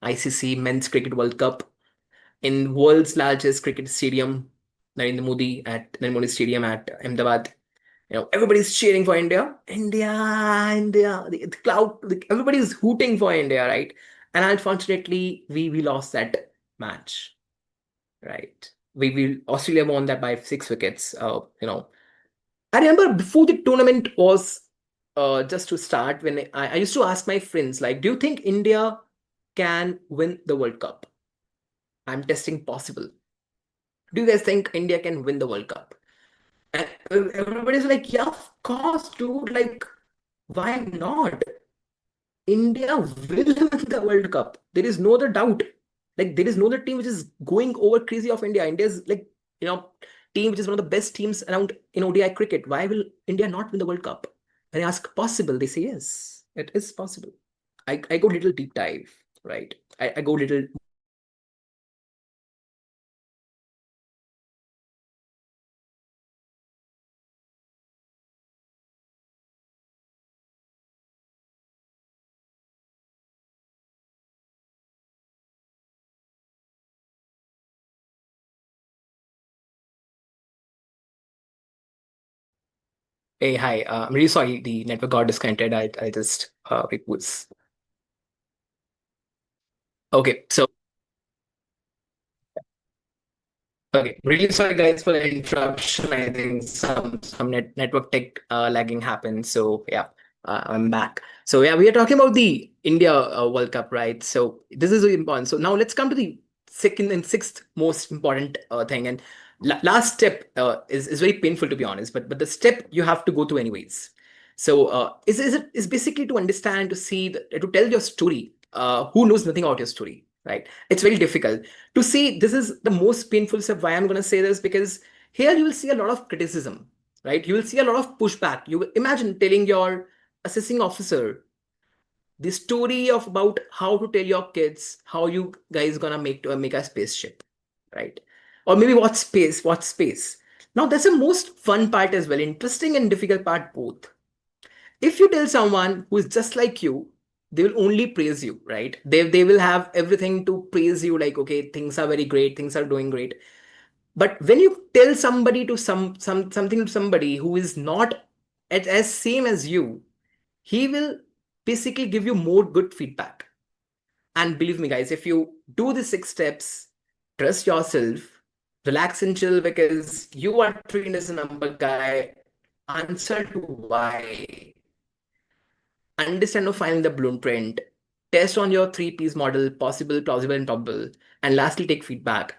ICC Men's Cricket World Cup in world's largest cricket stadium, Narendra Modi Stadium at Ahmedabad. Everybody's cheering for India. India, the cloud, everybody's hooting for India, right? And unfortunately, we lost that match, right? We Australia won that by 6 wickets. I remember before the tournament was just to start, when I used to ask my friends, like, do you think India can win the World Cup? I'm testing possible. Do you guys think India can win the World Cup? And everybody's like, yeah, of course, dude. Like, why not? India will win the World Cup. There is no other doubt. Like, there is no other team which is going over crazy of India. India's like, team which is one of the best teams around in ODI cricket. Why will India not win the World Cup? When I ask possible, they say yes, it is possible. I go little deep dive, right? I go little. Hey, hi. I'm really sorry the network got disconnected. I just it was okay. So okay, really sorry guys for the interruption. I think some network tech lagging happened. So yeah, I'm back. So yeah, we are talking about the India World Cup, right? So this is really important. So now let's come to the second and sixth most important thing. And last step is very painful, to be honest, but the step you have to go through anyways. So is basically to understand, to see, to tell your story. Who knows nothing about your story, right? It's very difficult to see. This is the most painful step. Why I'm going to say this? Because here you will see a lot of criticism, right? You will see a lot of pushback. You will imagine telling your assessing officer the story of about how to tell your kids how you guys gonna make a spaceship, right? Or maybe what space. Now that's the most fun part as well, interesting and difficult part both. If you tell someone who is just like you, they will only praise you, right? They will have everything to praise you, like, okay, things are very great, things are doing great. But when you tell somebody to something to somebody who is not as same as you, he will basically give you more good feedback. And believe me, guys, if you do the 6 steps, trust yourself, relax and chill, because you are trained as a number guy. Answer to why. Understand or find the blueprint. Test on your 3Ps model: possible, plausible, and probable. And lastly, take feedback.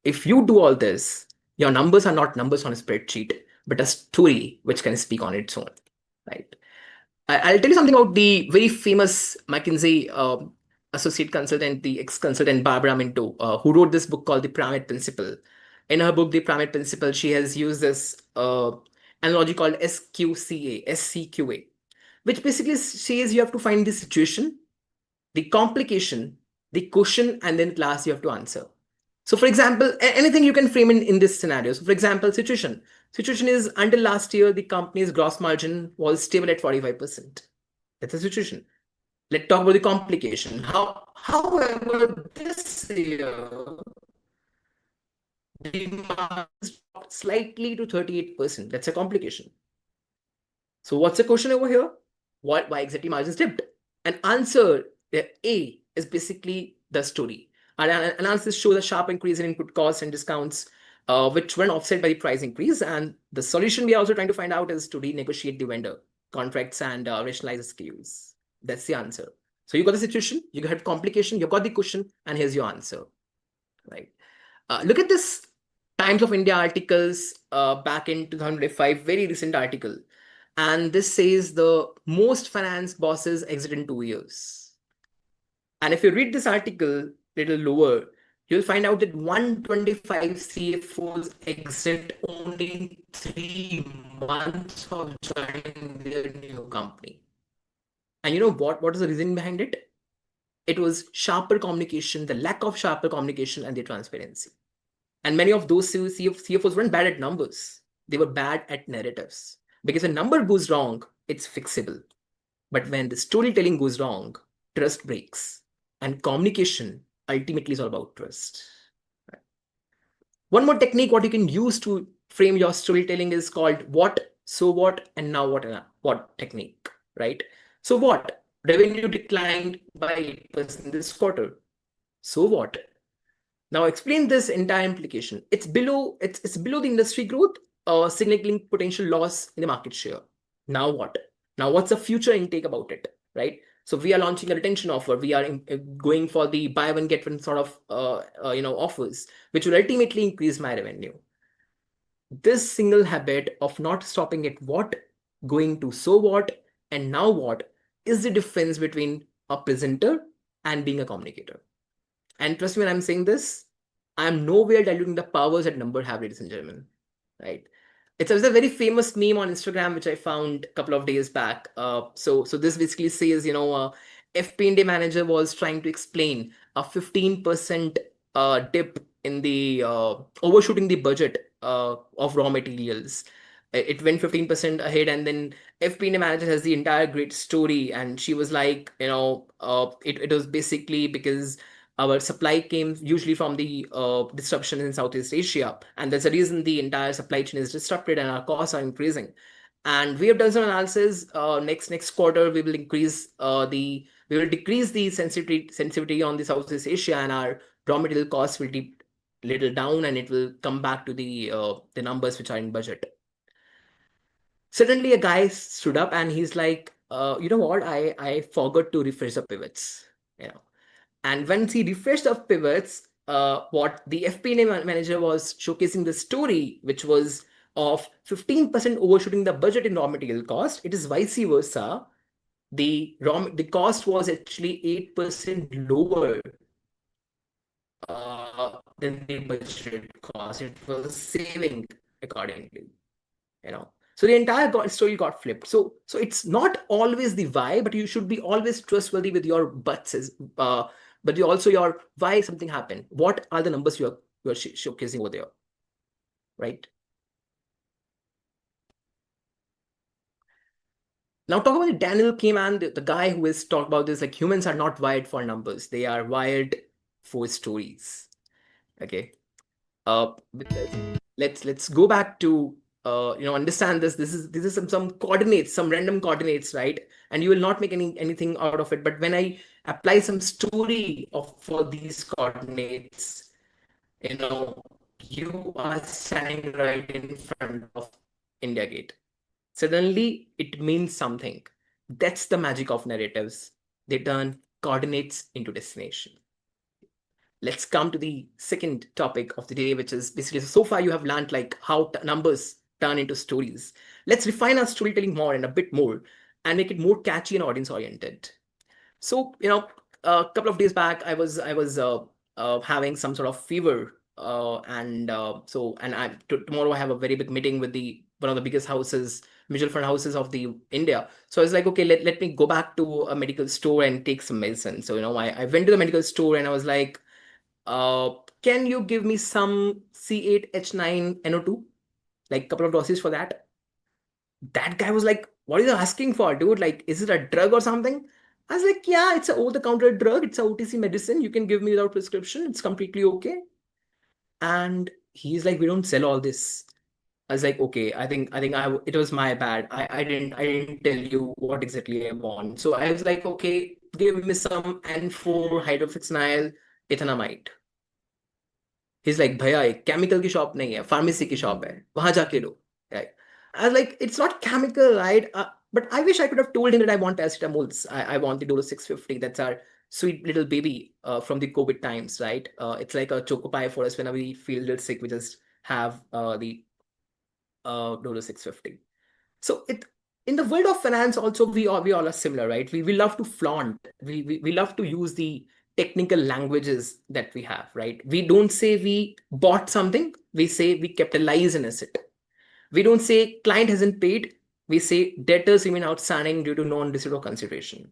If you do all this, your numbers are not numbers on a spreadsheet, but a story which can speak on its own. right? I'll tell you something about the very famous McKinsey associate consultant, the ex-consultant Barbara Minto, who wrote this book called The Pyramid Principle. In her book, The Pyramid Principle, she has used this analogy called SQA, which basically says you have to find the situation, the complication, the question, and then at last you have to answer. So for example, anything you can frame in this scenario. So for example, situation. Situation is until last year, the company's gross margin was stable at 45%. That's a situation. Let's talk about the complication. However, this year, the margins dropped slightly to 38%. That's a complication. So what's the question over here? Why exactly margins dipped? An answer, A, is basically the story. Our analysis shows a sharp increase in input costs and discounts, which weren't offset by the price increase. And the solution we are also trying to find out is to renegotiate the vendor contracts and rationalize SKUs. That's the answer. So you got the situation, you had complication, you got the question, and here's your answer, right? Look at this Times of India articles back in 2005, very recent article. And this says the most finance bosses exit in 2 years. And if you read this article little lower, you'll find out that 125 CFOs exit only in 3 months of joining their new company. And you know what was the reason behind it? It was sharper communication, the lack of sharper communication, and the transparency. And many of those CFOs weren't bad at numbers. They were bad at narratives. Because a number goes wrong, it's fixable. But when the storytelling goes wrong, trust breaks. And communication ultimately is all about trust. Right? One more technique, what you can use to frame your storytelling is called what, so what, and now what technique, right? So what? Revenue declined by 8% this quarter. So what? Now explain this entire implication. It's below the industry growth, signaling potential loss in the market share. Now what? Now what's the future intake about it, right? So we are launching a retention offer. We are going for the buy one get one sort of offers, which will ultimately increase my revenue. This single habit of not stopping at what, going to so what, and now what is the difference between a presenter and being a communicator. And trust me when I'm saying this, I'm nowhere diluting the powers that number have, ladies and gentlemen, right? It's a very famous meme on Instagram, which I found a couple of days back. So this basically says, FP&A manager was trying to explain a 15% dip in the overshooting the budget of raw materials. It went 15% ahead, and then FP&A manager has the entire great story, and she was like, it was basically because our supply came usually from the disruption in Southeast Asia, and that's the reason the entire supply chain is disrupted and our costs are increasing. And we have done some analysis. Next quarter, we will decrease the sensitivity on the Southeast Asia, and our raw material costs will dip little down, and it will come back to the numbers which are in budget. Suddenly, a guy stood up and he's like, you know what? I forgot to refresh the pivots. And once he refreshed the pivots, what the FP&A manager was showcasing the story, which was of 15% overshooting the budget in raw material cost. It is vice versa. The cost was actually 8% lower than the budgeted cost. It was saving accordingly. So the entire story got flipped. So it's not always the why, but you should be always trustworthy with your buts, but you also your why something happened. What are the numbers you're showcasing over there, right? Now talk about Daniel Kahneman, the guy who has talked about this, like humans are not wired for numbers. They are wired for stories. Okay. Let's go back to understand this. This is some coordinates, some random coordinates, right? And you will not make anything out of it. But when I apply some story for these coordinates, you are standing right in front of India Gate. Suddenly, it means something. That's the magic of narratives. They turn coordinates into destination. Let's come to the second topic of the day, which is basically, so far you have learned like how numbers turn into stories. Let's refine our storytelling more and a bit more and make it more catchy and audience oriented. So, a couple of days back, I was having some sort of fever, tomorrow I have a very big meeting with the one of the biggest houses, mutual fund houses of the India. So I was like, okay, let me go back to a medical store and take some medicine. So I went to the medical store and I was like, can you give me some C8H9NO2, like a couple of doses for that? That guy was like, what are you asking for, dude? Like, is it a drug or something? I was like, yeah, it's a over-the-counter drug. It's a OTC medicine. You can give me without prescription. It's completely okay. And he's like, we don't sell all this. I was like, okay, I think it was my bad. I didn't tell you what exactly I want. So I was like, okay, give me some N4 hydroxynityl ethanamide. He's like, भैया एक chemical की shop नहीं है, pharmacy की shop है, वहां जाके लो. Right? I was like, it's not chemical, right? But I wish I could have told him that I want paracetamols. I want the Dolo 650. That's our sweet little baby from the COVID times, right? It's like a choco pie for us whenever we feel a little sick. We just have the Dolo 650. So in the world of finance also we all are similar, right? We love to flaunt. We love to use the technical languages that we have, right? We don't say we bought something, we say we capitalize an asset. We don't say client hasn't paid, we say debtors remain outstanding due to non-receipt of consideration.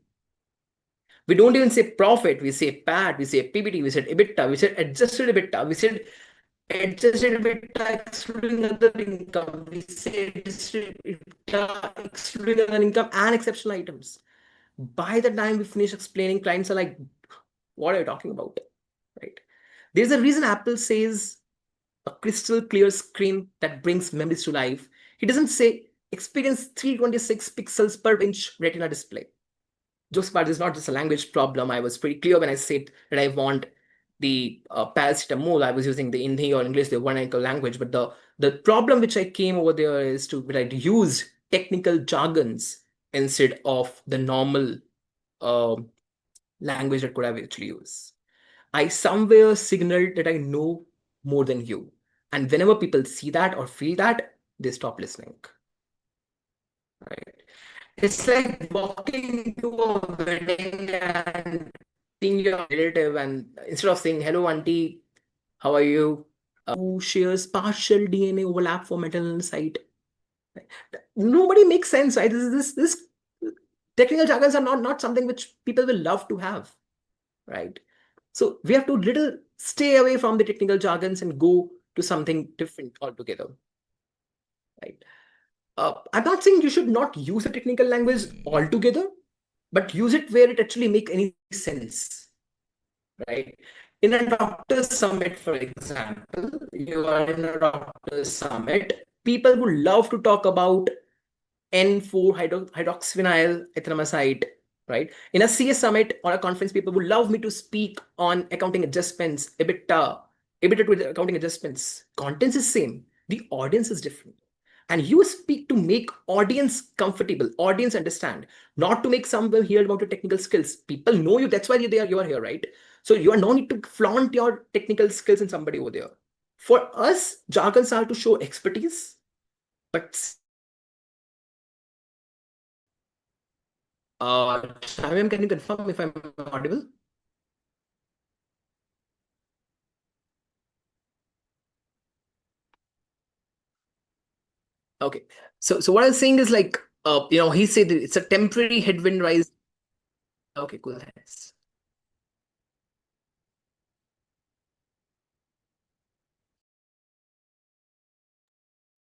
We don't even say profit, we say PAT, we say PBT, we said EBITDA, we said adjusted EBITDA, we said adjusted EBITDA excluding other income, we say adjusted EBITDA excluding other income and exceptional items. By the time we finish explaining, clients are like, what are you talking about? Right? There's a reason Apple says a crystal clear screen that brings memories to life. He doesn't say experience 326 pixels per inch retina display. Jokes apart, this is not just a language problem. I was pretty clear when I said that I want the paracetamol. I was using the Hindi or English, the vernacular language. But the problem which I came over there is that I used technical jargons instead of the normal language that could have actually used. I somewhere signaled that I know more than you. And whenever people see that or feel that, they stop listening. Right? It's like walking into a wedding and seeing your relative, and instead of saying, hello, auntie, how are you? Who shares partial DNA overlap for maternal site. Nobody makes sense, right? This technical jargons are not something which people will love to have, right? So we have to little stay away from the technical jargons and go to something different altogether, right? I'm not saying you should not use the technical language altogether, but use it where it actually makes any sense, right? In a doctor's summit, for example, you are in a doctor's summit, people would love to talk about N4 hydroxyvinyl ethanamide, right? In a CS summit or a conference, people would love me to speak on accounting adjustments, EBITDA to accounting adjustments. Content is same, the audience is different. And you speak to make audience comfortable, audience understand, not to make someone hear about your technical skills. People know you, that's why you are here, right? So you are no need to flaunt your technical skills in somebody over there. For us, jargons are to show expertise, but Shamim, can you confirm if I'm audible? Okay. So what I was saying is like, he said that it's a temporary headwind rise. Okay, cool. Thanks.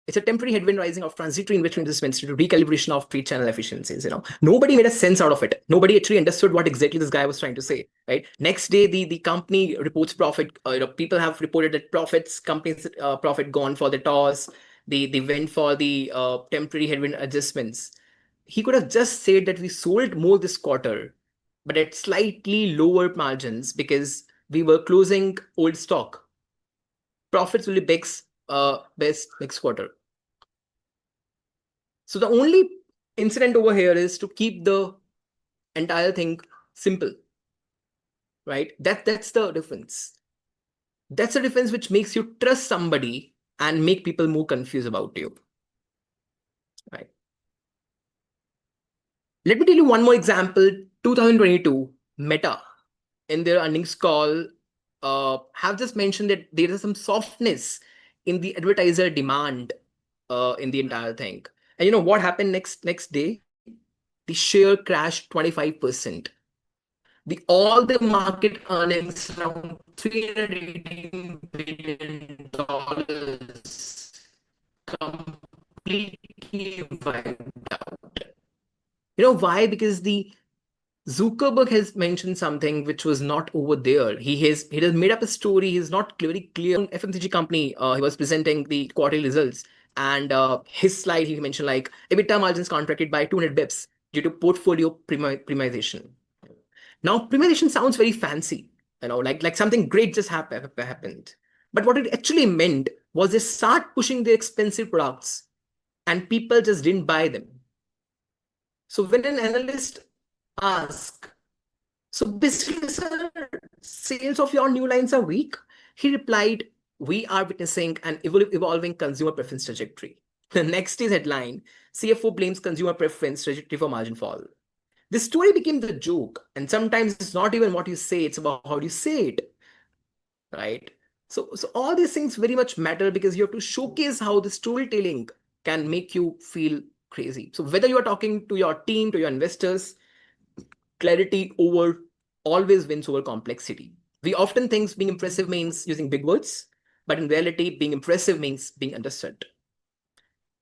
It's a temporary headwind rising of transitory investments due to recalibration of trade channel efficiencies. Nobody made a sense out of it. Nobody actually understood what exactly this guy was trying to say. Right? Next day, the company reports profit. People have reported that companies profit gone for the toss. They went for the temporary headwind adjustments. He could have just said that we sold more this quarter, but at slightly lower margins because we were closing old stock. Profits will be best next quarter. So the only incident over here is to keep the entire thing simple, right? That's the difference. That's the difference which makes you trust somebody and make people more confused about you. right? Let me tell you one more example. 2022, Meta, in their earnings call, have just mentioned that there is some softness in the advertiser demand in the entire thing. And you know what happened next day? The share crashed 25%. All the market earnings around $318 billion completely wiped out. You know why? Because the Zuckerberg has mentioned something which was not over there. He has made up a story. He's not very clear. FMCG company. He was presenting the quarterly results, and his slide he mentioned like EBITDA margins contracted by 200 bips due to portfolio premiumization. Now premiumization sounds very fancy, like something great just happened. But what it actually meant was they start pushing their expensive products, and people just didn't buy them. So when an analyst asks, so basically, sir, sales of your new lines are weak. He replied, we are witnessing an evolving consumer preference trajectory. The next day's headline, CFO blames consumer preference trajectory for margin fall. This story became the joke. And sometimes it's not even what you say, it's about how you say it, right? So all these things very much matter because you have to showcase how the storytelling can make you feel crazy. So whether you're talking to your team, to your investors, clarity over always wins over complexity. We often think being impressive means using big words, but in reality, being impressive means being understood.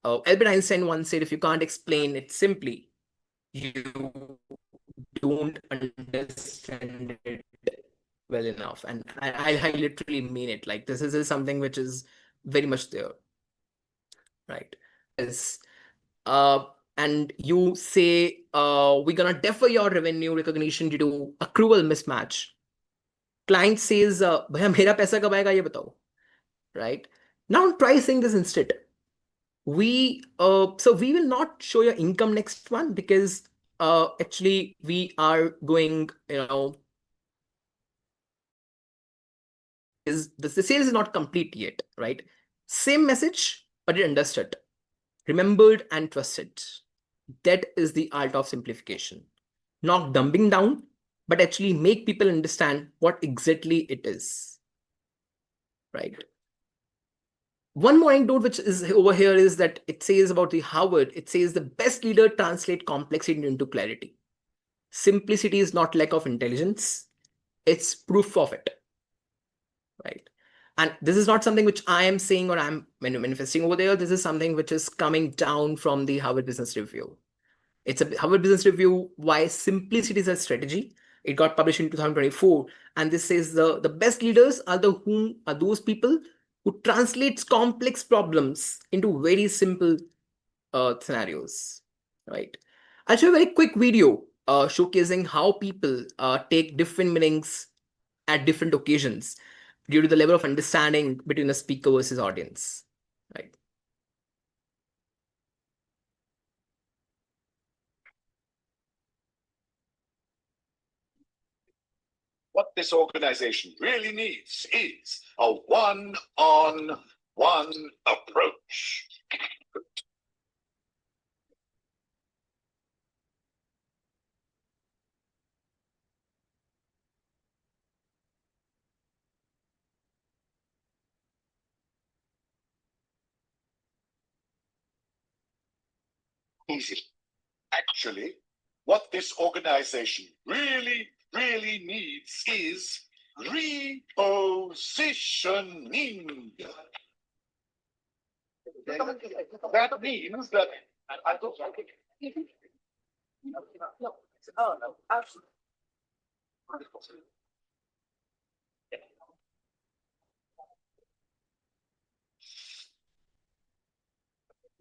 Albert Einstein once said, if you can't explain it simply, you don't understand it well enough. And I literally mean it. Like this is something which is very much there, right? Is and you say, we're gonna defer your revenue recognition due to accrual mismatch. Client says, भैया मेरा पैसा कब आएगा ये बताओ, right? Now try saying this instead. So we will not show your income next one because actually we are going, the sales is not complete yet, right? Same message, but it understood, remembered and trusted. That is the art of simplification. Not dumbing down, but actually make people understand what exactly it is, right? One more anecdote which is over here is that it says about the Harvard, it says the best leader translate complexity into clarity. Simplicity is not lack of intelligence, it's proof of it, right? And this is not something which I am saying or I'm manifesting over there. This is something which is coming down from the Harvard Business Review. It's a Harvard Business Review, why simplicity is a strategy. It got published in 2024. And this says the best leaders are those people who translates complex problems into very simple scenarios, right? I'll show a very quick video showcasing how people take different meanings at different occasions due to the level of understanding between a speaker versus audience, right?
What this organization really needs is a one-on-one approach. Easy. Actually, what this organization really needs is repositioning. That means that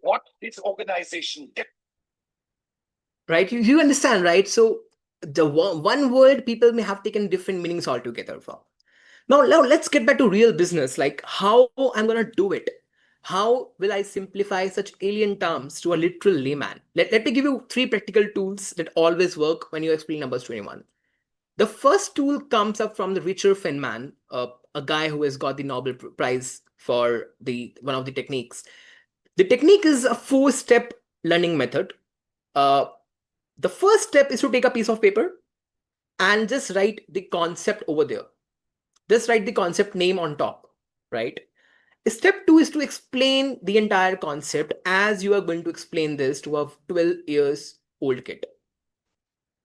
what this organization did.
Right, you understand, right? So the one word people may have taken different meanings altogether for. Now let's get back to real business, like how I'm gonna do it. How will I simplify such alien terms to a literal layman? Let me give you 3 practical tools that always work when you explain numbers to anyone. The first tool comes up from the Richard Feynman, a guy who has got the Nobel Prize for one of the techniques. The technique is a 4-step learning method. The first step is to take a piece of paper and just write the concept over there. Just write the concept name on top, right? Step 2 is to explain the entire concept as you are going to explain this to a 12 years old kid.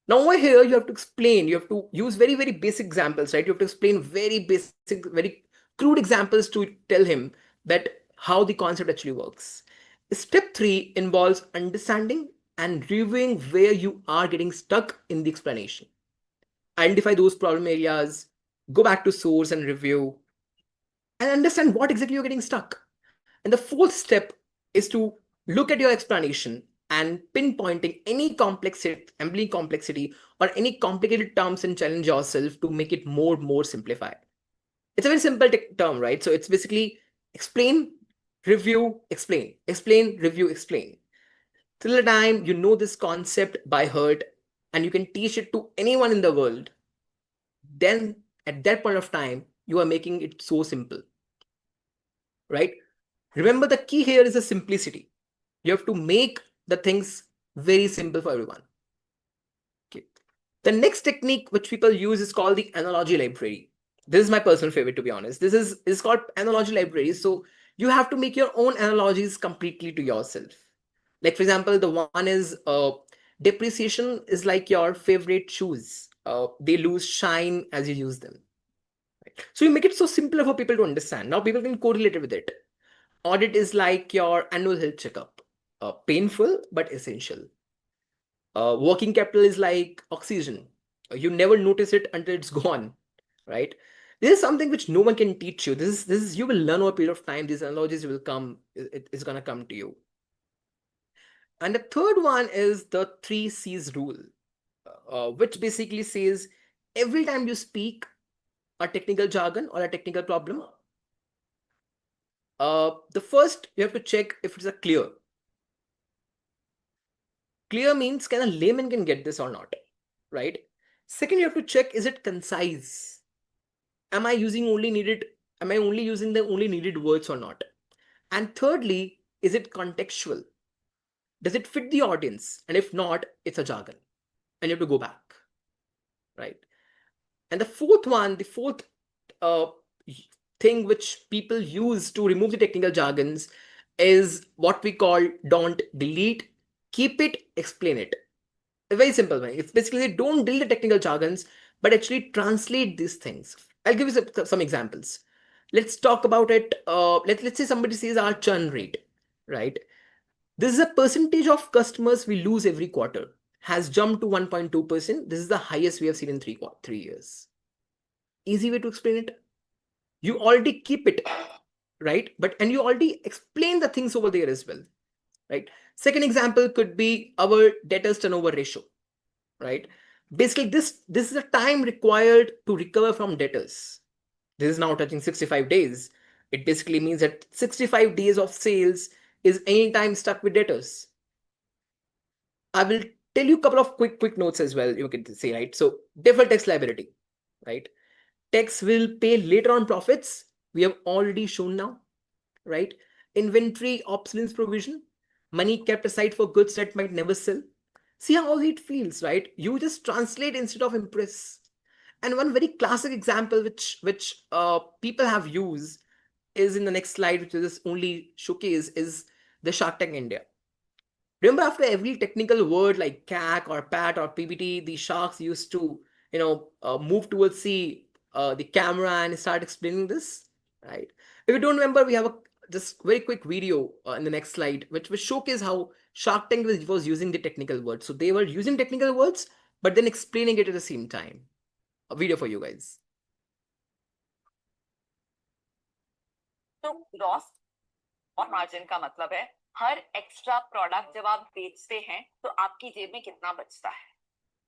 Now over here, you have to explain, you have to use very, very basic examples, right? You have to explain very basic, very crude examples to tell him that how the concept actually works. Step 3 involves understanding and reviewing where you are getting stuck in the explanation. Identify those problem areas, go back to source and review, and understand what exactly you're getting stuck. And the fourth step is to look at your explanation and pinpointing any complexity or any complicated terms and challenge yourself to make it more simplified. It's a very simple term, right? So it's basically explain, review, explain, review, explain. Till the time you know this concept by heart and you can teach it to anyone in the world, then at that point of time, you are making it so simple, right? Remember, the key here is the simplicity. You have to make the things very simple for everyone. Okay. The next technique which people use is called the analogy library. This is my personal favorite, to be honest. This is called analogy library. So you have to make your own analogies completely to yourself. Like, for example, the one is depreciation is like your favorite shoes. They lose shine as you use them. Right? So you make it so simpler for people to understand. Now people can correlate with it. Audit is like your annual health checkup. Painful but essential. Working capital is like oxygen. You never notice it until it's gone, right? This is something which no one can teach you. This is you will learn over a period of time. These analogies will come. It's gonna come to you. And the third one is the 3 C's rule, which basically says every time you speak a technical jargon or a technical problem, the first you have to check if it's a clear. Clear means can a layman can get this or not, right? Second, you have to check, is it concise? Am I using only needed? Am I only using the only needed words or not? And thirdly, is it contextual? Does it fit the audience? And if not, it's a jargon, and you have to go back, right? And the fourth one, the fourth thing which people use to remove the technical jargons is what we call don't delete, keep it, explain it. A very simple way. It's basically don't delete the technical jargons, but actually translate these things. I'll give you some examples. Let's talk about it. Let's say somebody says our churn rate, right? This is a percentage of customers we lose every quarter has jumped to 1.2%. This is the highest we have seen in 3 years. Easy way to explain it. You already keep it, right? And you already explain the things over there as well, right? Second example could be our debtors turnover ratio, right? Basically, this is the time required to recover from debtors. This is now touching 65 days. It basically means that 65 days of sales is any time stuck with debtors. I will tell you a couple of quick notes as well. You can say, right? So deferred tax liability, right? Tax will pay later on profits. We have already shown now, right? Inventory obsolescence provision, money kept aside for goods that might never sell. See how it feels, right? You just translate instead of impress. And one very classic example which people have used is in the next slide, which is only showcase, is the Shark Tank India. Remember, after every technical word like CAC or PAT or PBT, the sharks used to, move towards the camera and start explaining this, right? If you don't remember, we have a just very quick video in the next slide, which will showcase how Shark Tank was using the technical words. So they were using technical words, but then explaining it at the same time. A video for you guys.
तो gross और margin का मतलब है हर extra product जब आप बेचते हैं तो आपकी जेब में कितना बचता है.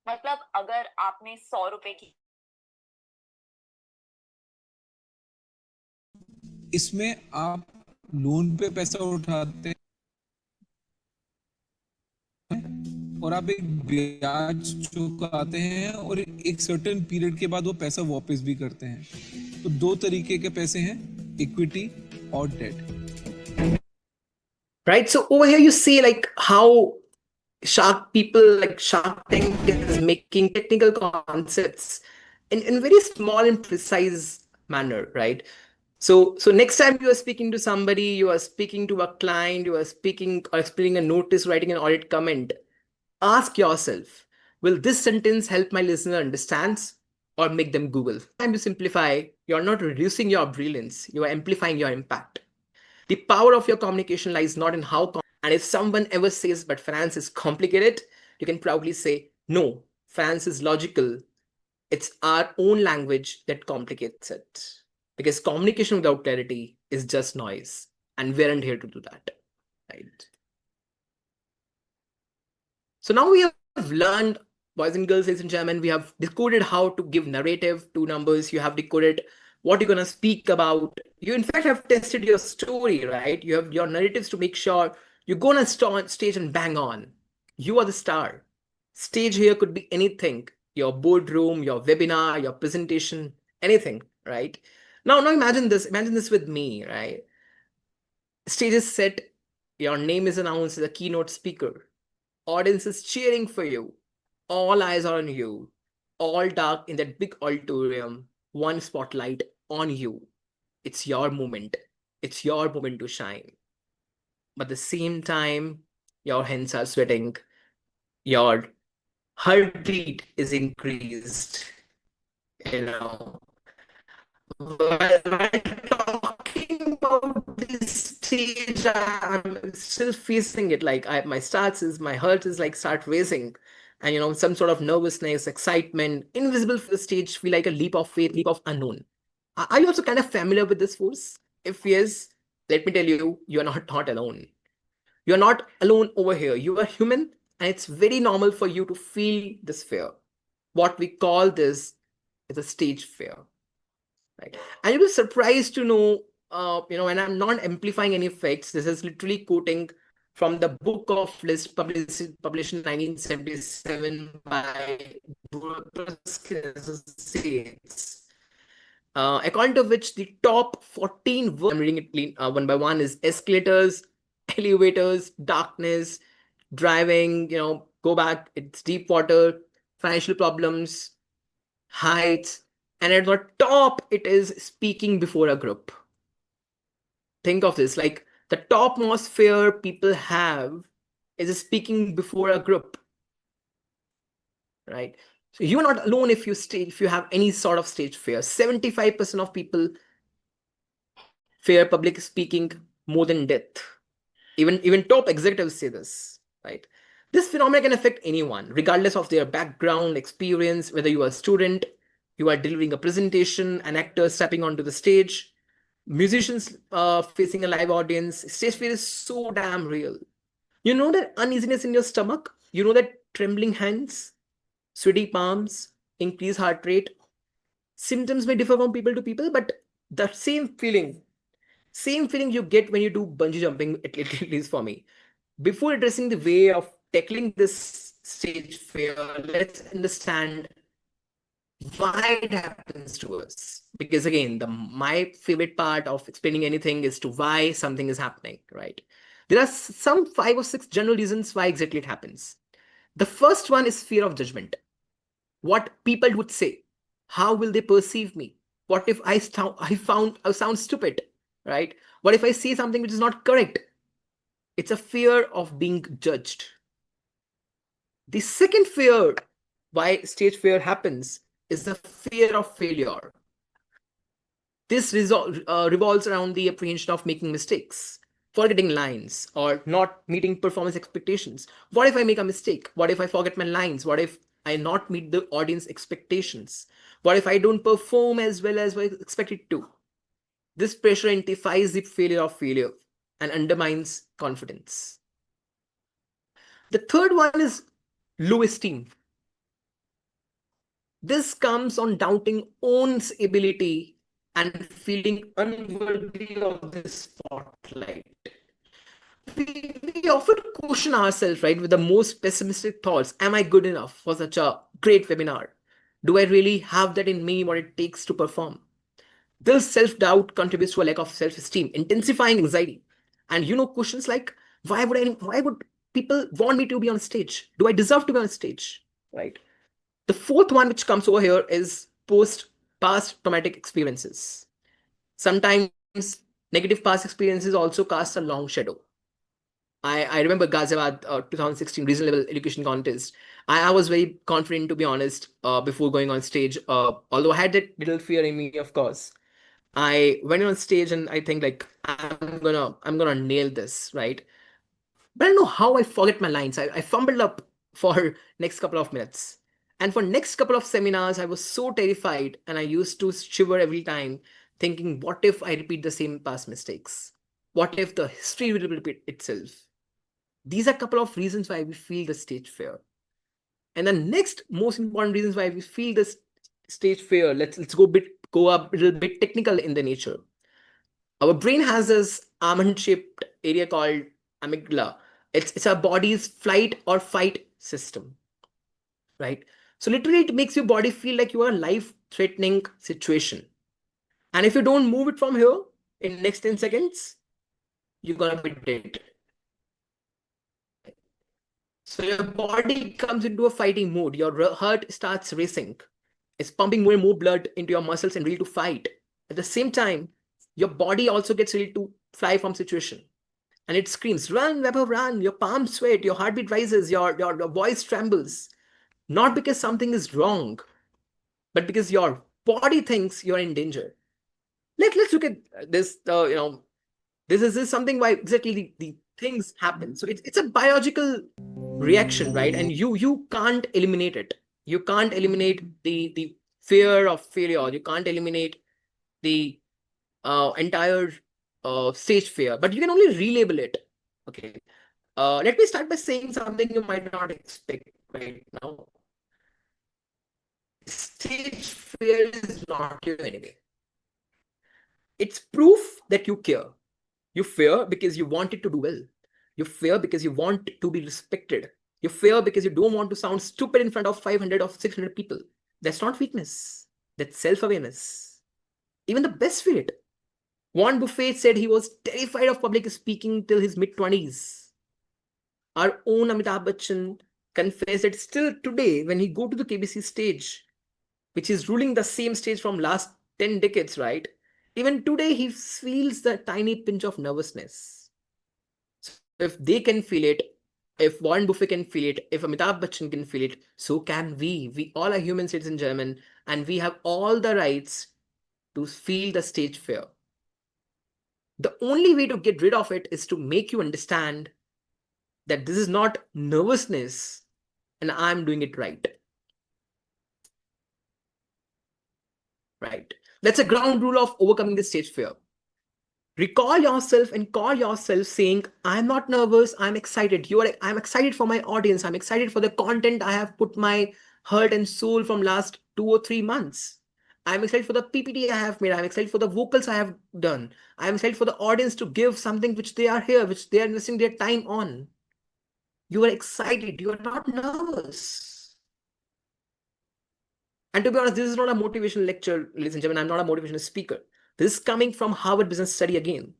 मतलब अगर आपने 100 रुपए की,
इसमें आप लोन पे पैसा उठाते हैं और आप एक ब्याज चुकाते हैं और एक सर्टेन पीरियड के बाद वो पैसा वापस भी करते हैं. तो 2 तरीके के पैसे हैं, इक्विटी और date.
right? So over here you see like how Shark Tank is making technical concepts in very small and precise manner, right? So next time you are speaking to somebody, you are speaking to a client, you are speaking or explaining a notice, writing an audit comment, ask yourself, will this sentence help my listener understand or make them Google? Time you simplify, you're not reducing your brilliance, you are amplifying your impact. The power of your communication lies not in how, and if someone ever says, but finance is complicated, you can proudly say, no, finance is logical. It's our own language that complicates it. Because communication without clarity is just noise. And we aren't here to do that. Right. So now we have learned, boys and girls, ladies and gentlemen, we have decoded how to give narrative to numbers. You have decoded what you're going to speak about. You, in fact, have tested your story, right? You have your narratives to make sure you're going to start on stage and bang on. You are the star. Stage here could be anything, your boardroom, your webinar, your presentation, anything, right? Now imagine this with me, right? Stage is set, your name is announced as a keynote speaker. Audience is cheering for you. All eyes are on you. All dark in that big auditorium. One spotlight on you. It's your moment. It's your moment to shine. But at the same time, your hands are sweating. Your heartbeat is increased. You know, while talking about this stage, I'm still facing it. Like my heart is like start racing, and some sort of nervousness, excitement, invisible for the stage feel like a leap of faith, leap of unknown. Are you also kind of familiar with this force? If yes, let me tell you, you are not alone. You are not alone over here. You are human, and it's very normal for you to feel this fear. What we call this is a stage fear. Right. And you'll be surprised to know, and I'm not amplifying any facts. This is literally quoting from the Book of List published in 1977 by Associates. According to which the top 14 words, I'm reading it clean, one by one, is escalators, elevators, darkness, driving, go back, it's deep water, financial problems, heights, and at the top it is speaking before a group. Think of this, like the topmost fear people have is speaking before a group, right? So you're not alone if you have any sort of stage fear. 75% of people fear public speaking more than death. Even top executives say this, right? This phenomenon can affect anyone, regardless of their background, experience, whether you are a student, you are delivering a presentation, an actor stepping onto the stage, musicians facing a live audience. Stage fear is so damn real. You know that uneasiness in your stomach? You know that trembling hands, sweaty palms, increased heart rate? Symptoms may differ from people to people, but the same feeling you get when you do bungee jumping, at least for me. Before addressing the way of tackling this stage fear, let's understand why it happens to us. Because again, my favorite part of explaining anything is to why something is happening, right? There are some 5 or 6 general reasons why exactly it happens. The first one is fear of judgment. What people would say. How will they perceive me? What if I sound stupid, right? What if I say something which is not correct? It's a fear of being judged. The second fear why stage fear happens is the fear of failure. This revolves around the apprehension of making mistakes, forgetting lines, or not meeting performance expectations. What if I make a mistake? What if I forget my lines? What if I not meet the audience expectations? What if I don't perform as well as I expected to? This pressure intensifies the fear of failure and undermines confidence. The third one is low esteem. This comes on doubting one's ability and feeling unworthy of the spotlight. We often question ourselves, right, with the most pessimistic thoughts. Am I good enough for such a great webinar? Do I really have that in me, what it takes to perform? This self-doubt contributes to a lack of self-esteem, intensifying anxiety. And questions like, Why would people want me to be on stage? Do I deserve to be on stage? Right. The fourth one which comes over here is past traumatic experiences. Sometimes negative past experiences also cast a long shadow. I remember Ghaziabad 2016 regional level education contest. I was very confident, to be honest, before going on stage. Although I had that little fear in me, of course. I went on stage and I think like I'm gonna nail this, right? But I don't know how I forget my lines. I fumbled up for next couple of minutes. And for next couple of seminars, I was so terrified and I used to shiver every time thinking, what if I repeat the same past mistakes? What if the history will repeat itself? These are a couple of reasons why we feel the stage fear. And the next most important reasons why we feel this stage fear, let's go up a little bit technical in the nature. Our brain has this almond-shaped area called amygdala. It's our body's flight or fight system, right? So literally it makes your body feel like you are in a life-threatening situation. And if you don't move it from here in next 10 seconds, you're gonna be dead. So your body comes into a fighting mode. Your heart starts racing. It's pumping more and more blood into your muscles and ready to fight. At the same time, your body also gets ready to fly from situation. And it screams, run, Weber, run. Your palms sweat, your heartbeat rises, your voice trembles. Not because something is wrong, but because your body thinks you're in danger. Let's look at this, this is something why exactly the things happen. So it's a biological reaction, right? And you can't eliminate it. You can't eliminate the fear of failure. You can't eliminate the entire stage fear, but you can only relabel it. Okay. Let me start by saying something you might not expect right now. Stage fear is not your enemy. It's proof that you care. You fear because you want it to do well. You fear because you want to be respected. You fear because you don't want to sound stupid in front of 500 or 600 people. That's not weakness. That's self-awareness. Even the best feel it. Warren Buffett said he was terrified of public speaking till his mid-20s. Our own Amitabh Bachchan confessed that still today, when he go to the KBC stage, which is ruling the same stage from last 10 decades, right? Even today, he feels the tiny pinch of nervousness. So if they can feel it, if Warren Buffett can feel it, if Amitabh Bachchan can feel it, so can we. We all are human citizens in German, and we have all the rights to feel the stage fear. The only way to get rid of it is to make you understand that this is not nervousness and I'm doing it right. Right. That's a ground rule of overcoming the stage fear. Recall yourself and call yourself saying, I'm not nervous, I'm excited. I'm excited for my audience. I'm excited for the content I have put my heart and soul from last 2 or 3 months. I'm excited for the PPT I have made. I'm excited for the vocals I have done. I'm excited for the audience to give something which they are here, which they are investing their time on. You are excited. You are not nervous. And to be honest, this is not a motivational lecture, ladies and gentlemen. I'm not a motivational speaker. This is coming from Harvard Business Study again.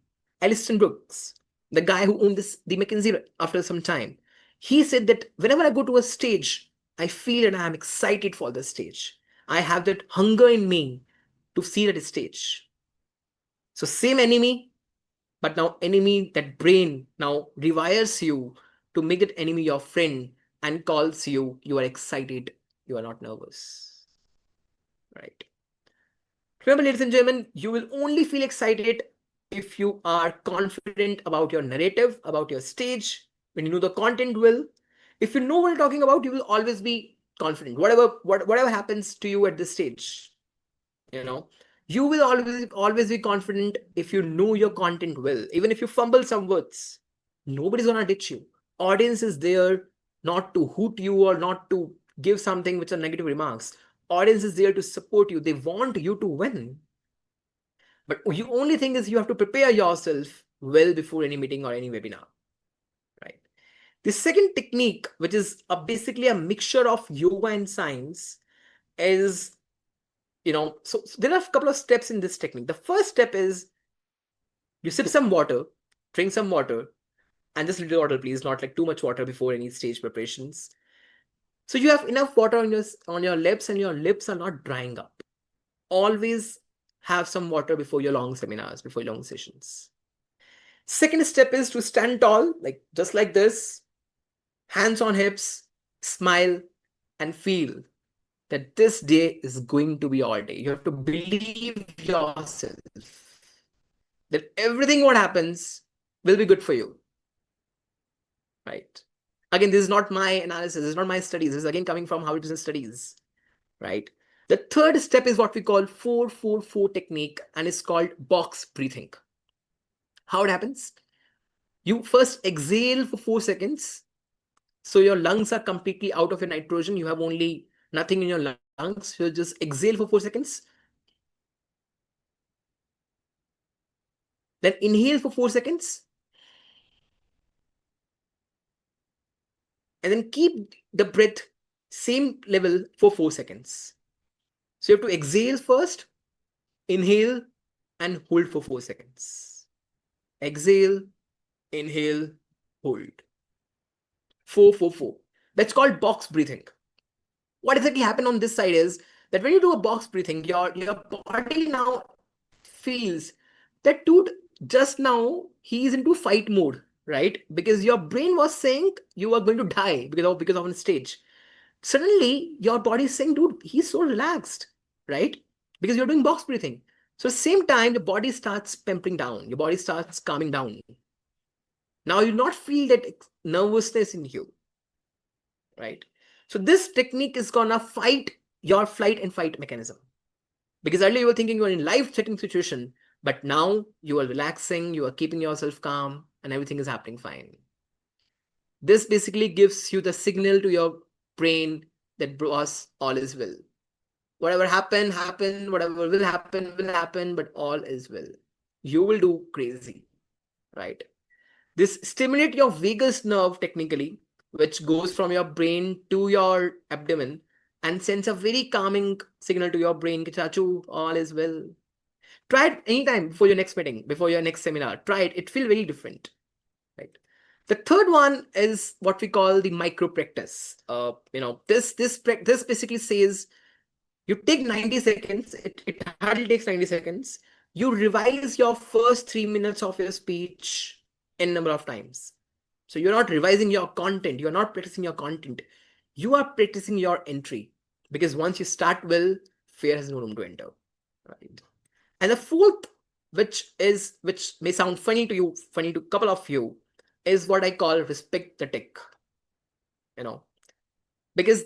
Alison Brooks, the guy who owned the McKinsey after some time, he said that whenever I go to a stage, I feel that I'm excited for the stage. I have that hunger in me to see that stage. So same enemy, but now enemy, that brain now rewires you to make that enemy your friend and calls you, you are excited, you are not nervous. Right. Remember, ladies and gentlemen, you will only feel excited if you are confident about your narrative, about your stage, when you know the content well. If you know what you're talking about, you will always be confident. Whatever happens to you at this stage, you will always be confident if you know your content well. Even if you fumble some words, nobody's gonna ditch you. Audience is there not to hoot you or not to give something which are negative remarks. Audience is there to support you. They want you to win. But the only thing is you have to prepare yourself well before any meeting or any webinar, right? The second technique, which is basically a mixture of yoga and science, is, so there are a couple of steps in this technique. The first step is you sip some water, drink some water, And just little water, please, not like too much water before any stage preparations. So you have enough water on your lips, and your lips are not drying up. Always have some water before your long seminars, before your long sessions. Second step is to stand tall, like just like this, hands on hips, smile, and feel that this day is going to be all day. You have to believe yourself that everything what happens will be good for you, right? Again, this is not my analysis, this is not my studies, this is again coming from Harvard Business Studies, right? The third step is what we call 4-4-4 technique, and it's called box breathing. How it happens? You first exhale for 4 seconds. So your lungs are completely out of your nitrogen. You have only nothing in your lungs. You just exhale for 4 seconds. Then inhale for 4 seconds. And then keep the breath same level for 4 seconds. So you have to exhale first, inhale, and hold for 4 seconds. Exhale, inhale, hold. 4-4-4. That's called box breathing. What exactly happened on this side is that when you do a box breathing, your body now feels that dude, just now he is into fight mode, right? Because your brain was saying you are going to die because of on stage. Suddenly your body is saying, dude, he's so relaxed, right? Because you're doing box breathing. So same time, the body starts pampering down, your body starts calming down. Now you not feel that nervousness in you, right? So this technique is gonna fight your flight and fight mechanism. Because earlier you were thinking you were in life-threatening situation, but now you are relaxing, you are keeping yourself calm, and everything is happening fine. This basically gives you the signal to your brain that, boss, all is well. Whatever happen, whatever will happen, but all is well. You will do crazy, right? This stimulates your vagus nerve technically, which goes from your brain to your abdomen and sends a very calming signal to your brain, Chachu, all is well. Try it anytime before your next meeting, before your next seminar. Try it. It feels very different, right? The third one is what we call the micro practice. This basically says you take 90 seconds. It hardly takes 90 seconds. You revise your first 3 minutes of your speech n number of times. So you're not revising your content. You're not practicing your content. You are practicing your entry, because once you start well, fear has no room to enter, right? And the fourth, which may sound funny to you, funny to a couple of you, is what I call respect the tech. Because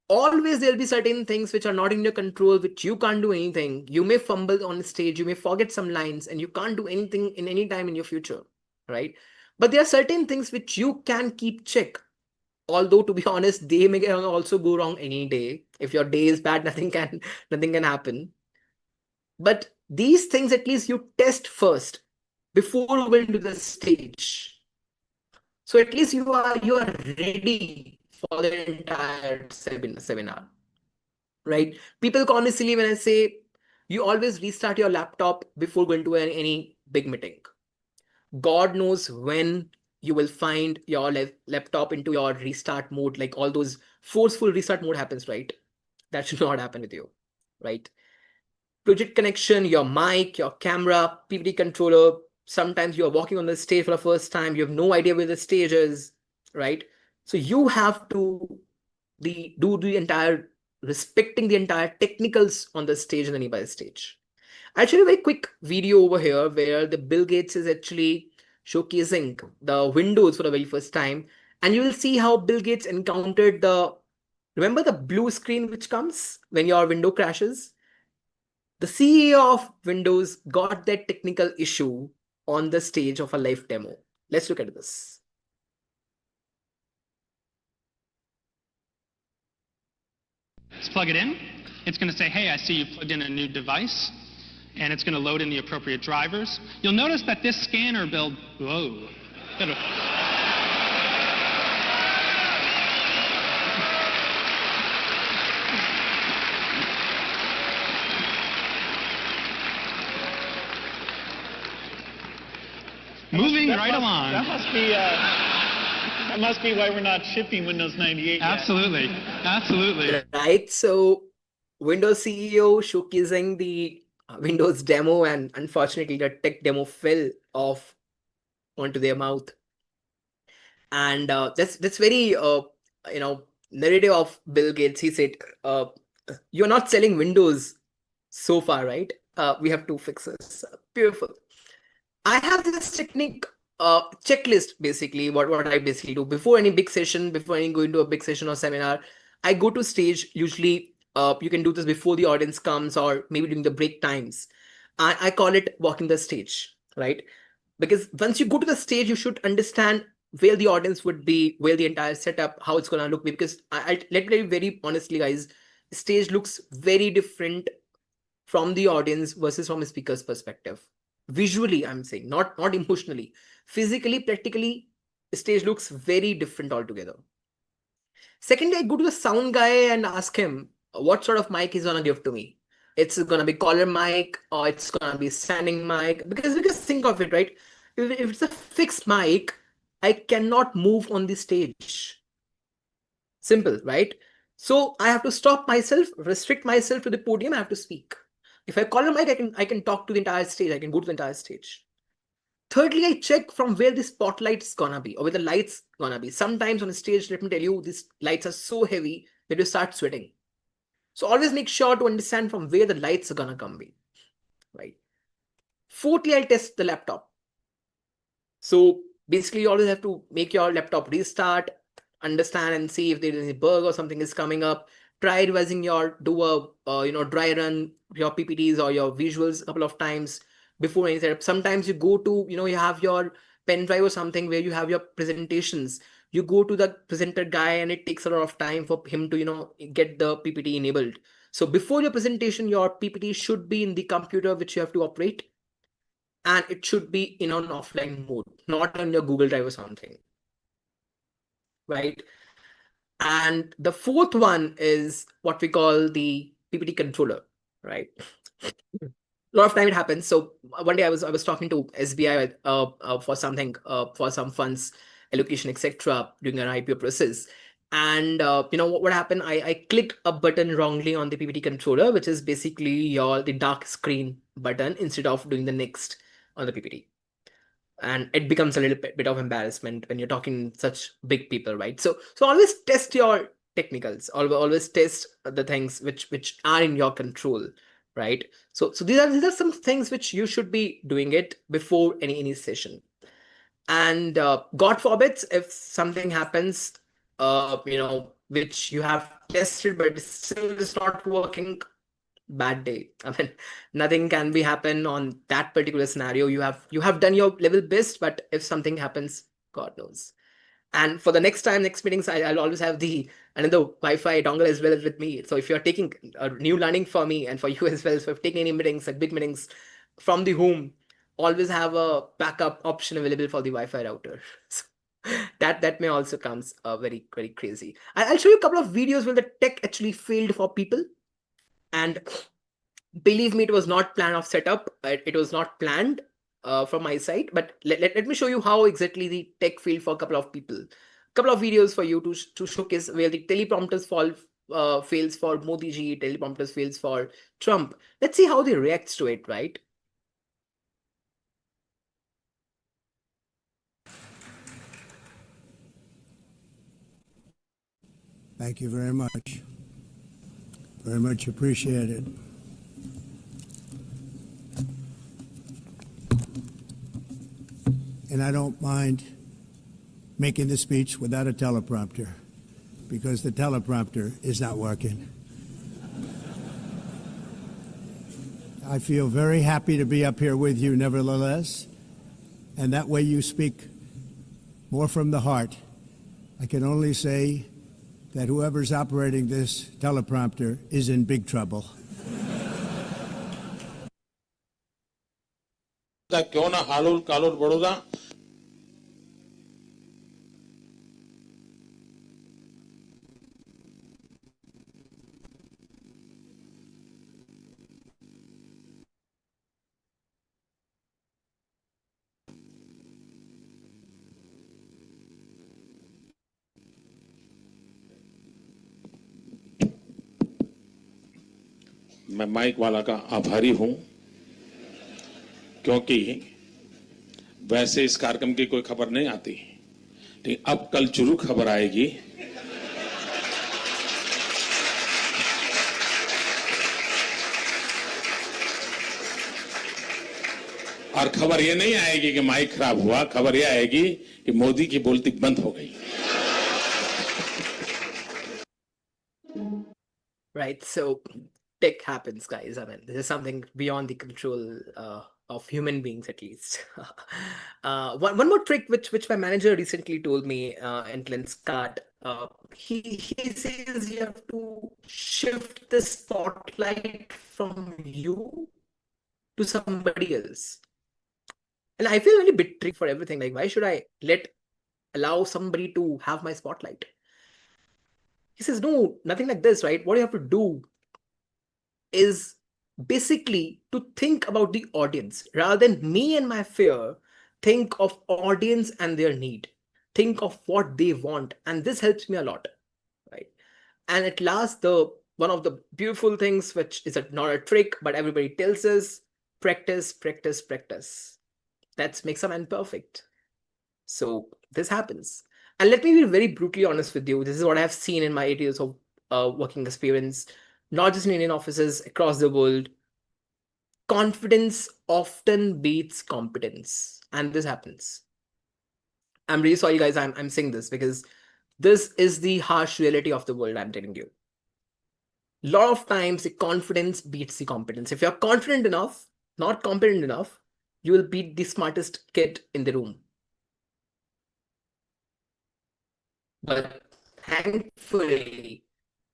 always there'll be certain things which are not in your control, which you can't do anything. You may fumble on stage, you may forget some lines, and you can't do anything in any time in your future, right? But there are certain things which you can keep check. Although, to be honest, they may also go wrong any day. If your day is bad, nothing can happen. But these things, at least you test first before going to the stage. So at least you are ready for the entire seminar, right? People call me silly when I say you always restart your laptop before going to any big meeting. God knows when you will find your laptop into your restart mode, like all those forceful restart mode happens, right? That should not happen with you, right? Project connection, your mic, your camera, PPT controller. Sometimes you're walking on the stage for the first time. You have no idea where the stage is, right? So you have to do the entire, respecting the entire technicals on the stage and the nearby stage. I'll show you a very quick video over here where the Bill Gates is actually showcasing the Windows for the very first time. And you will see how Bill Gates encountered remember the blue screen which comes when your window crashes? The CEO of Windows got that technical issue on the stage of a live demo. Let's look at this.
Let's plug it in. It's going to say, hey, I see you plugged in a new device. And it's going to load in the appropriate drivers. You'll notice that this scanner build, whoa. Moving right along.
That must be That must be why we're not shipping Windows 98 yet.
Absolutely. Absolutely.
Right. So Windows CEO showcasing the Windows demo, and unfortunately the tech demo fell off onto their mouth. And that's very you know narrative of Bill Gates. He said, "You're not selling Windows so far, right? We have to fix this." Beautiful. I have this technique checklist basically. What I basically do before any big session, before any going to a big session or seminar, I go to stage. Usually, you can do this before the audience comes or maybe during the break times. I call it walking the stage, right? Because once you go to the stage, you should understand where the audience would be, where the entire setup, how it's gonna look. Because let me tell you very honestly, guys, stage looks very different from the audience versus from a speaker's perspective. Visually, I'm saying, not emotionally. Physically, practically, stage looks very different altogether. Secondly, I go to the sound guy and ask him what sort of mic he's gonna give to me. It's gonna be collar mic or it's gonna be standing mic. Because think of it, right? If it's a fixed mic, I cannot move on the stage. Simple, right? So I have to stop myself, restrict myself to the podium. I have to speak. If I call a mic, I can talk to the entire stage. I can go to the entire stage. Thirdly, I check from where the spotlight's gonna be or where the light's gonna be. Sometimes on a stage, let me tell you, these lights are so heavy that you start sweating. So always make sure to understand from where the lights are gonna come be, right? Fourthly, I test the laptop. So basically, you always have to make your laptop restart, understand and see if there is any bug or something is coming up. Try revising do a dry run your PPTs or your visuals a couple of times before any setup. Sometimes you go to you have your pen drive or something where you have your presentations. You go to the presenter guy and it takes a lot of time for him to get the PPT enabled. So before your presentation, your PPT should be in the computer which you have to operate, and it should be in an offline mode, not on your Google Drive or something, right? And the fourth one is what we call the PPT controller, right? A lot of time it happens. So one day I was talking to SBI for something for some funds allocation etc. during an IPO process, and what happened? I clicked a button wrongly on the PPT controller, which is basically the dark screen button instead of doing the next on the PPT. And it becomes a little bit of embarrassment when you're talking such big people, right? So always test your technicals. Always test the things which are in your control, right? So these are some things which you should be doing it before any session. And God forbids if something happens which you have tested but it still is not working. Bad day. I mean, nothing can be happen on that particular scenario. You have done your level best, but if something happens, God knows. And for the next meetings, I'll always have the another Wi-Fi dongle as well as with me. So if you're taking a new learning for me and for you as well, so if taking any meetings, like big meetings from the home, always have a backup option available for the Wi-Fi router. So that may also comes very very crazy. I'll show you a couple of videos where the tech actually failed for people. And believe me, it was not plan of setup. It was not planned from my side. But let me show you how exactly the tech failed for a couple of people. Couple of videos for you to showcase where the teleprompters fails for Modi ji, teleprompters fails for Trump. Let's see how they react to it, right?
Thank you very much. Very much appreciated. And I don't mind making the speech without a teleprompter, because the teleprompter is not working. I feel very happy to be up here with you nevertheless, and that way you speak more from the heart. I can only say that whoever's operating this teleprompter is in big trouble.
क्यों ना हालोल कालोल बड़ौदा मैं mic वाला का आभारी हूं, क्योंकि वैसे इस कार्यक्रम की कोई खबर नहीं आती, लेकिन अब कल जरूर खबर आएगी। और खबर ये नहीं आएगी कि माइक खराब हुआ, खबर ये आएगी कि मोदी की बोलती बंद हो गई।
Right, so tech happens, guys. I mean, this is something beyond the control of human beings, at least. One more trick which my manager recently told me in Lenskart. He says you have to shift the spotlight from you to somebody else. And I feel really betrayed for everything. Like, why should I allow somebody to have my spotlight? He says, no, nothing like this, right? What you have to do is basically to think about the audience rather than me and my fear. Think of audience and their need, think of what they want, and this helps me a lot, right? And at last, the one of the beautiful things, which is not a trick but everybody tells us: practice, practice, practice. That makes a man perfect. So this happens. And let me be very brutally honest with you. This is what I have seen in my 8 years of working experience, not just in Indian offices, across the world. Confidence often beats competence. And this happens. I'm really sorry, guys. I'm saying this because this is the harsh reality of the world, I'm telling you. A lot of times, the confidence beats the competence. If you're confident enough, not competent enough, you will beat the smartest kid in the room. But thankfully,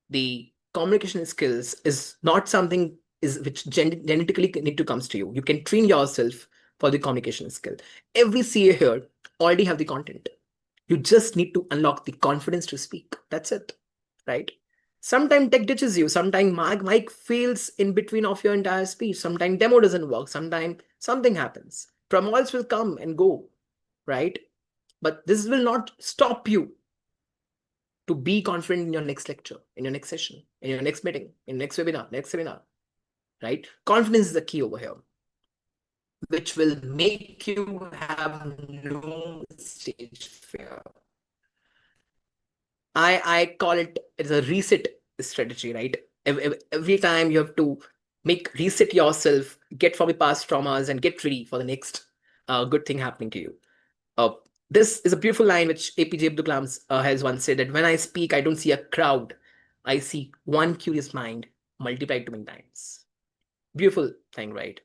the communication skills is not something which genetically need to comes to you. You can train yourself for the communication skill. Every CA here already have the content. You just need to unlock the confidence to speak. That's it, right? Sometimes tech ditches you. Sometimes mic fails in between of your entire speech. Sometimes demo doesn't work. Sometimes something happens. Turmoils will come and go, right? But this will not stop you to be confident in your next lecture, in your next session, in your next meeting, in next webinar, right? Confidence is the key over here, which will make you have no stage fear. I call it as a reset strategy, right? Every time you have to reset yourself, get from the past traumas and get ready for the next good thing happening to you. This is a beautiful line which APJ Abdul Kalam has once said, that when I speak, I don't see a crowd. I see one curious mind multiplied too many times. Beautiful thing, right?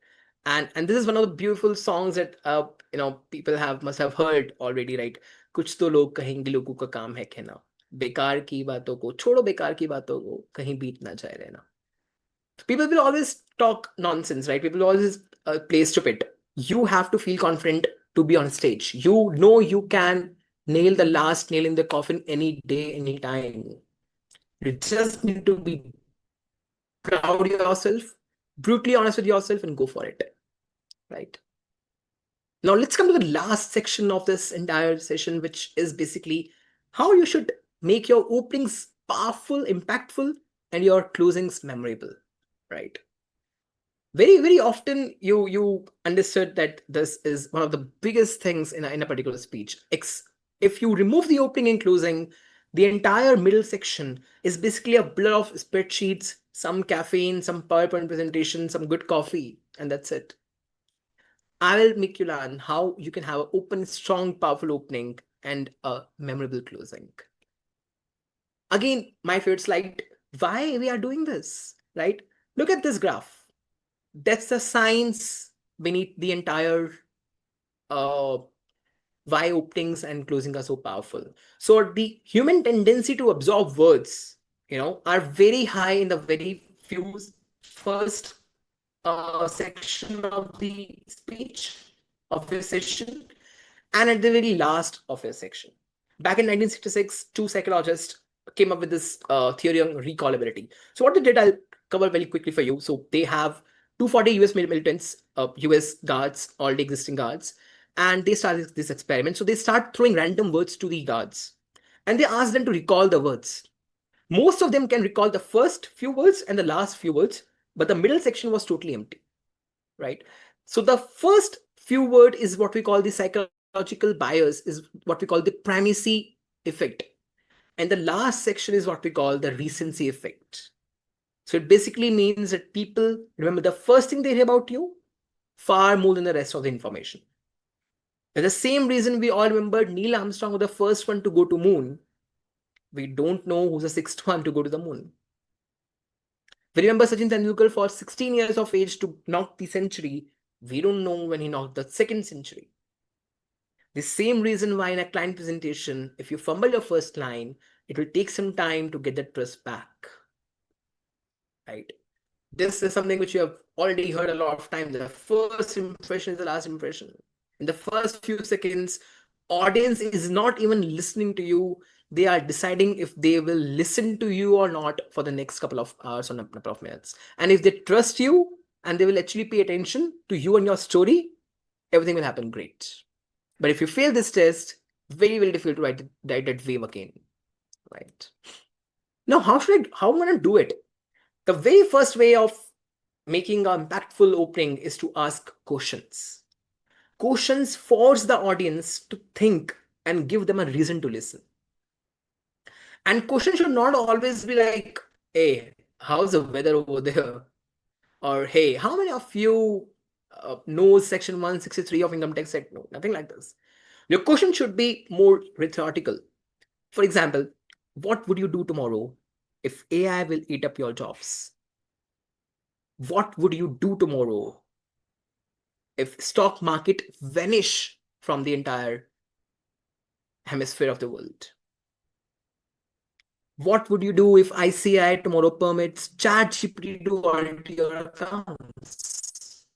And this is one of the beautiful songs that people must have heard already, right? कुछ तो लोग कहेंगे लोगों का काम है कहना, बेकार की बातों को छोड़ो, बेकार की बातों को कहीं बीत ना जाए रहना. People will always talk nonsense, right? People will always play stupid. You have to feel confident to be on stage. You know you can nail the last nail in the coffin any day, any time. You just need to be proud of yourself, brutally honest with yourself, and go for it, right? Now let's come to the last section of this entire session, which is basically how you should make your openings powerful, impactful, and your closings memorable, right? Very, very often you understood that this is one of the biggest things in a particular speech. If you remove the opening and closing, the entire middle section is basically a blur of spreadsheets, some caffeine, some PowerPoint presentation, some good coffee, and that's it. I will make you learn how you can have an open, strong, powerful opening and a memorable closing. Again, my favorite slide, why we are doing this, right? Look at this graph. That's the science beneath the entire why openings and closing are so powerful. So the human tendency to absorb words, are very high in the very few first section of the speech of your session and at the very last of your section. Back in 1966, two psychologists came up with this theory on recallability. So what they did, I'll cover very quickly for you. So they have 240 US militants, US guards, already existing guards, and they started this experiment. So they start throwing random words to the guards and they ask them to recall the words. Most of them can recall the first few words and the last few words, but the middle section was totally empty, right? So the first few word is what we call the psychological bias, is what we call the primacy effect. And the last section is what we call the recency effect. So it basically means that people remember the first thing they hear about you far more than the rest of the information. For the same reason we all remember Neil Armstrong was the first one to go to moon, we don't know who's the sixth one to go to the moon. We remember Sachin Tendulkar for 16 years of age to knock the century. We don't know when he knocked the second century. The same reason why in a client presentation, if you fumble your first line, it will take some time to get the trust back, right? This is something which you have already heard a lot of times. The first impression is the last impression. In the first few seconds, audience is not even listening to you. They are deciding if they will listen to you or not for the next couple of hours or a couple of minutes. And if they trust you and they will actually pay attention to you and your story, everything will happen great. But if you fail this test, very, very difficult to write that wave again, right? Now, how am I going to do it? The very first way of making an impactful opening is to ask questions. Questions force the audience to think and give them a reason to listen. And questions should not always be like, hey, how's the weather over there? Or, hey, how many of you know Section 163 of Income Tax Act? No, nothing like this. Your question should be more rhetorical. For example, what would you do tomorrow if AI will eat up your jobs? What would you do tomorrow if stock market vanish from the entire hemisphere of the world? What would you do if ICI tomorrow permits ChatGPT to audit your accounts?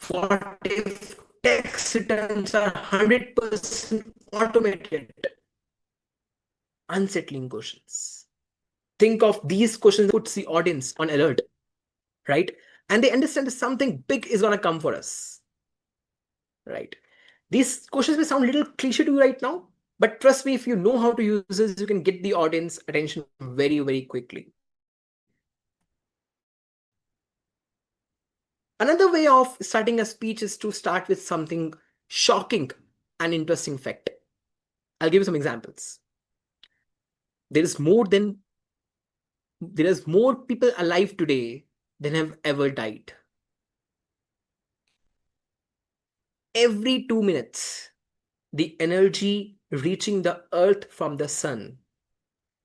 What if tax returns are 100% automated? Unsettling questions. Think of these questions that puts the audience on alert, right? And they understand that something big is going to come for us, right? These questions may sound a little cliche to you right now, but trust me, if you know how to use this, you can get the audience attention very, very quickly. Another way of starting a speech is to start with something shocking and interesting fact. I'll give you some examples. There is more people alive today than have ever died. Every 2 minutes, the energy reaching the earth from the sun,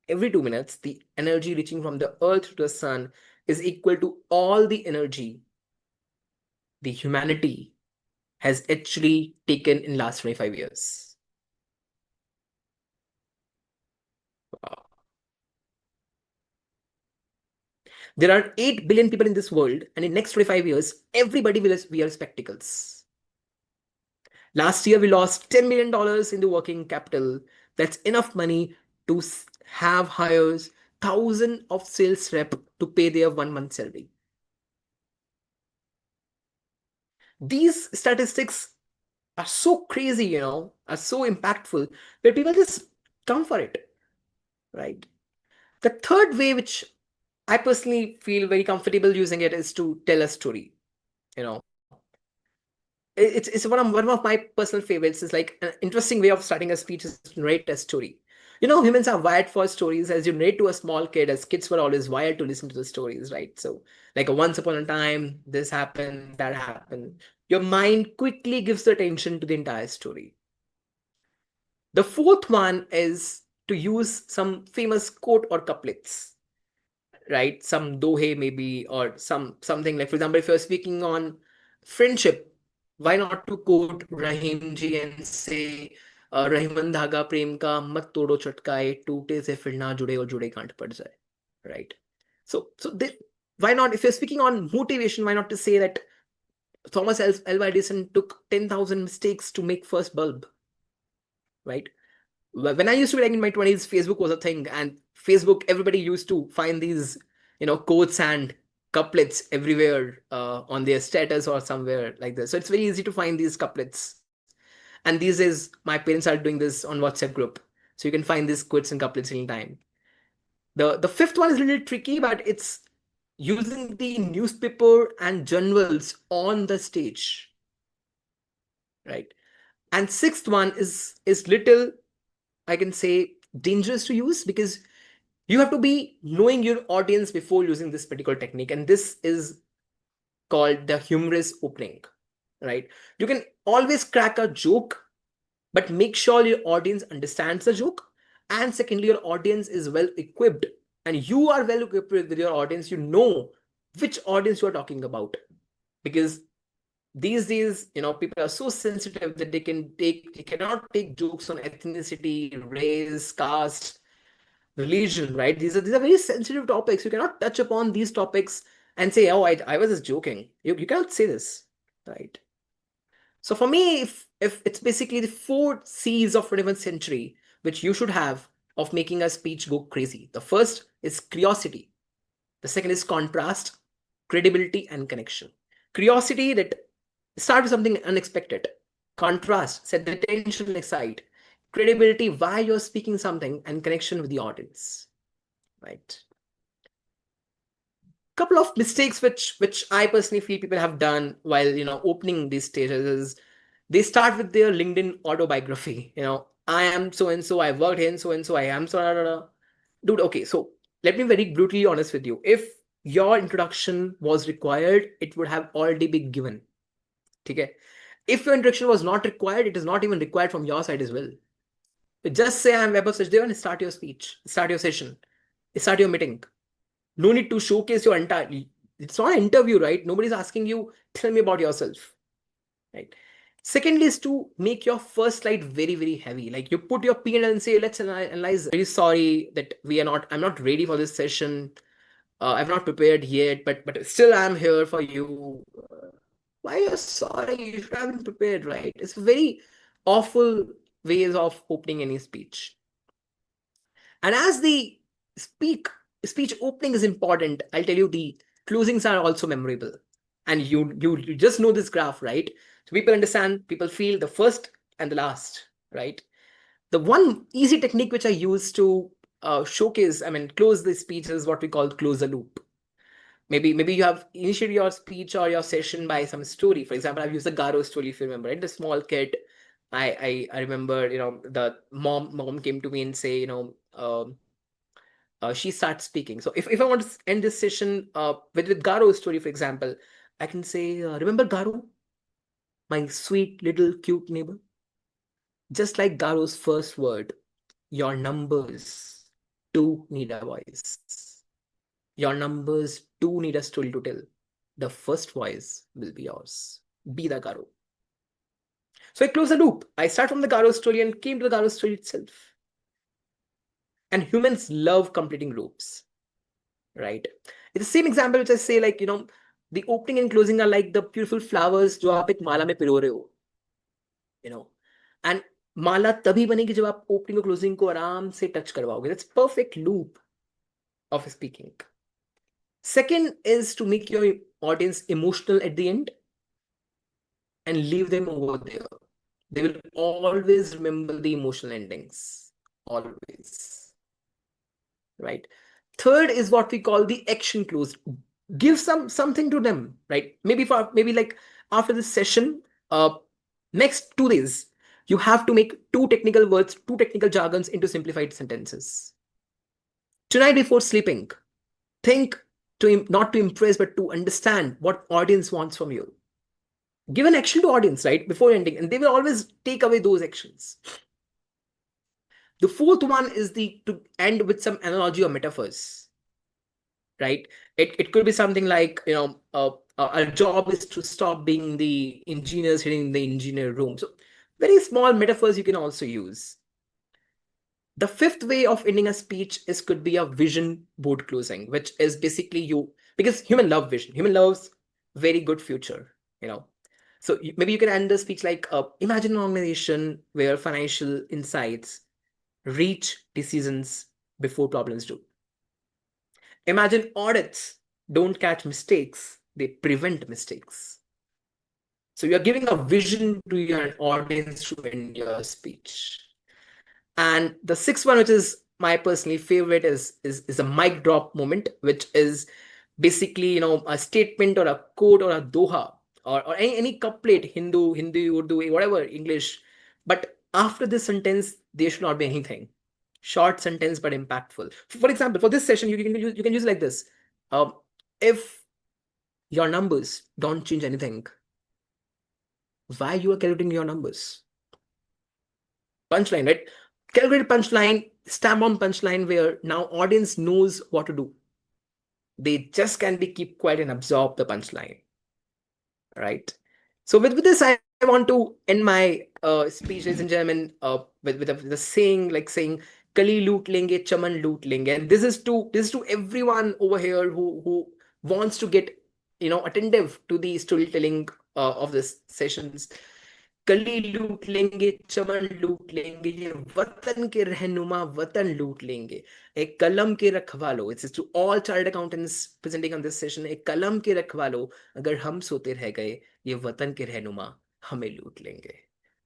every 2 minutes, the energy reaching from the earth to the sun is equal to all the energy the humanity has actually taken in last 25 years. Wow. There are 8 billion people in this world, and in next 25 years, everybody will wear spectacles. Last year, we lost $10 million in the working capital. That's enough money to have hires 1,000 of sales rep to pay their 1 month salary. These statistics are so crazy, are so impactful that people just come for it, right? The third way, which I personally feel very comfortable using it, is to tell a story. It's one of my personal favorites. Is like an interesting way of starting a speech is to narrate a story. Humans are wired for stories. As you narrate to a small kid, as kids were always wired to listen to the stories, right? So like a once upon a time, this happened, that happened. Your mind quickly gives the attention to the entire story. The fourth one is to use some famous quote or couplets, right? Some dohe maybe, or something like, for example, if you're speaking on friendship, why not to quote Rahim ji and say, Rahiman धागा प्रेम का मत तोड़ो चटकाए टूटे से फिर ना जुड़े और जुड़े गांठ पड़ जाए, right? So why not, if you're speaking on motivation, why not to say that Thomas Alva Edison took 10,000 mistakes to make first bulb, right? When I used to be like in my 20s, Facebook was a thing, and Facebook, everybody used to find these, quotes and couplets everywhere on their status or somewhere like this. So it's very easy to find these couplets. And these days, my parents are doing this on WhatsApp group. So you can find these quotes and couplets anytime. The fifth one is a little tricky, but it's using the newspaper and journals on the stage, right? And sixth one is little, I can say, dangerous to use, because you have to be knowing your audience before using this particular technique, and this is called the humorous opening, right? You can always crack a joke, but make sure your audience understands the joke, and secondly, your audience is well equipped, and you are well equipped with your audience. You know which audience you are talking about, because these days, people are so sensitive that they cannot take jokes on ethnicity, race, caste, religion, right? These are very sensitive topics. You cannot touch upon these topics and say, oh, I was just joking. You cannot say this, right? So for me, if it's basically the 4 C's of 21st century, which you should have of making a speech go crazy. The first is curiosity. The second is contrast, credibility, and connection. Curiosity, that start with something unexpected. Contrast, set the tension aside. Credibility, why you're speaking something, and connection with the audience, right? Couple of mistakes which I personally feel people have done while opening these stages is they start with their LinkedIn autobiography. I am so and so, I worked here and so, I am so. Da, da, da. Dude, okay, so let me be very brutally honest with you. If your introduction was required, it would have already been given. Okay? If your introduction was not required, it is not even required from your side as well. Just say I'm Web of Sachdev and start your speech, start your session, start your meeting. No need to showcase your entire. It's not an interview, right? Nobody's asking you, tell me about yourself, right? Secondly is to make your first slide very, very heavy. Like you put your P&L and say, let's analyze. Very sorry that I'm not ready for this session. I've not prepared yet, but still I'm here for you. Why you're sorry? You should have been prepared, right? It's very awful ways of opening any speech. And as the speech opening is important, I'll tell you the closings are also memorable. And you just know this graph, right? So people understand, people feel the first and the last, right? The one easy technique which I use to close the speech is what we call close the loop. Maybe you have initiated your speech or your session by some story. For example, I've used the Garo story, if you remember, right? The small kid. I remember, the mom came to me and say, she starts speaking. So if I want to end this session with Garo's story, for example, I can say, remember Garo, my sweet little cute neighbor? Just like Garo's first word, your numbers too need a voice. Your numbers too need a story to tell. The first voice will be yours. Be the Garo. So I close the loop. I start from the Garo story and came to the Garo story itself. And humans love completing loops, right? It's the same example which I say, like, the opening and closing are like the beautiful flowers जो आप एक माला में पिरो रहे हो, and माला तभी बनेगी जब आप opening और closing को आराम से touch करवाओगे. That's perfect loop of speaking. Second is to make your audience emotional at the end and leave them over there. They will always remember the emotional endings. Always. Right? Third is what we call the action close. Give something to them, right? Maybe like after this session, next 2 days, you have to make 2 technical words, 2 technical jargons into simplified sentences. Tonight before sleeping, think not to impress, but to understand what audience wants from you. Give an action to audience, right, before ending, and they will always take away those actions. The fourth one is to end with some analogy or metaphors, right? It could be something like, our job is to stop being the engineers hitting the engineer room. So very small metaphors you can also use. The fifth way of ending a speech could be a vision board closing, which is basically because human love vision. Human loves very good future, So maybe you can end the speech like, imagine an organization where financial insights reach decisions before problems do. Imagine audits don't catch mistakes, they prevent mistakes. So you're giving a vision to your audience to end your speech. And the sixth one, which is my personally favorite, is a mic drop moment, which is basically, a statement or a quote or a doha or any couplet, Hindi, Urdu, whatever, English. But after this sentence, there should not be anything. Short sentence but impactful. For example, for this session, you can use like this. If your numbers don't change anything, why you are calculating your numbers? Punchline, right? Calculate punchline, stamp on punchline where now audience knows what to do. They just can be keep quiet and absorb the punchline, right? So with this, I want to end my speech, ladies and gentlemen, with a saying, like saying, "Kali loot lenge, chaman loot lenge," and this is to everyone over here who wants to get attentive to the storytelling of this sessions. कली लूट लेंगे चमन लूट लेंगे ये वतन के रहनुमा वतन लूट लेंगे एक कलम के रखवालो it's to all chartered accountants presenting on this session एक कलम के रखवालो अगर हम सोते रह गए ये वतन के रहनुमा हमें लूट लेंगे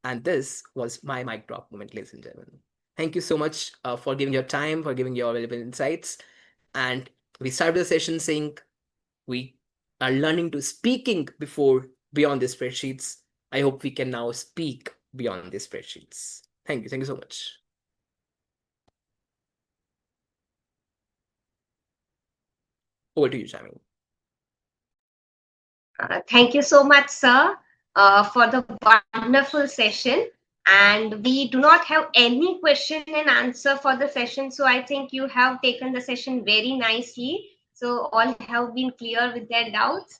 and this was my mic drop moment, ladies and gentlemen. Thank you so much for giving your time, for giving your valuable insights. And we started the session saying we are learning to speaking before beyond the spreadsheets. I hope we can now speak beyond the spreadsheets. Thank you. Thank you so much. Over to you, Shami.
Thank you so much, sir, for the wonderful session. And we do not have any question and answer for the session. So I think you have taken the session very nicely. So all have been clear with their doubts.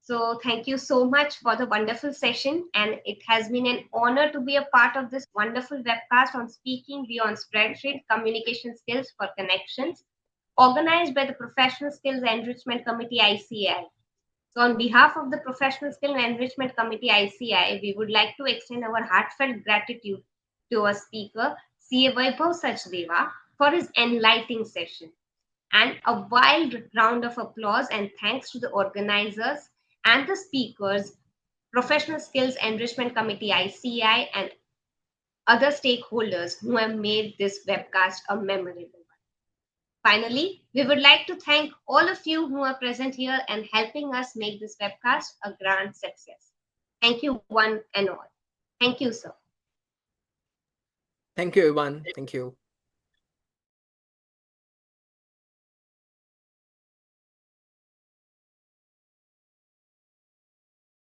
So thank you so much for the wonderful session. And it has been an honor to be a part of this wonderful webcast on speaking beyond spreadsheet, communication skills for connections, organized by the Professional Skills Enrichment Committee, ICI. So on behalf of the Professional Skill and Enrichment Committee, ICI, we would like to extend our heartfelt gratitude to our speaker, CA Vaibhav Sachdeva, for his enlightening session. And a wild round of applause and thanks to the organizers and the speakers, Professional Skills Enrichment Committee, ICI, and other stakeholders who have made this webcast a memorable one. Finally, we would like to thank all of you who are present here and helping us make this webcast a grand success. Thank you, one and all. Thank you, sir.
Thank you, everyone. Thank you.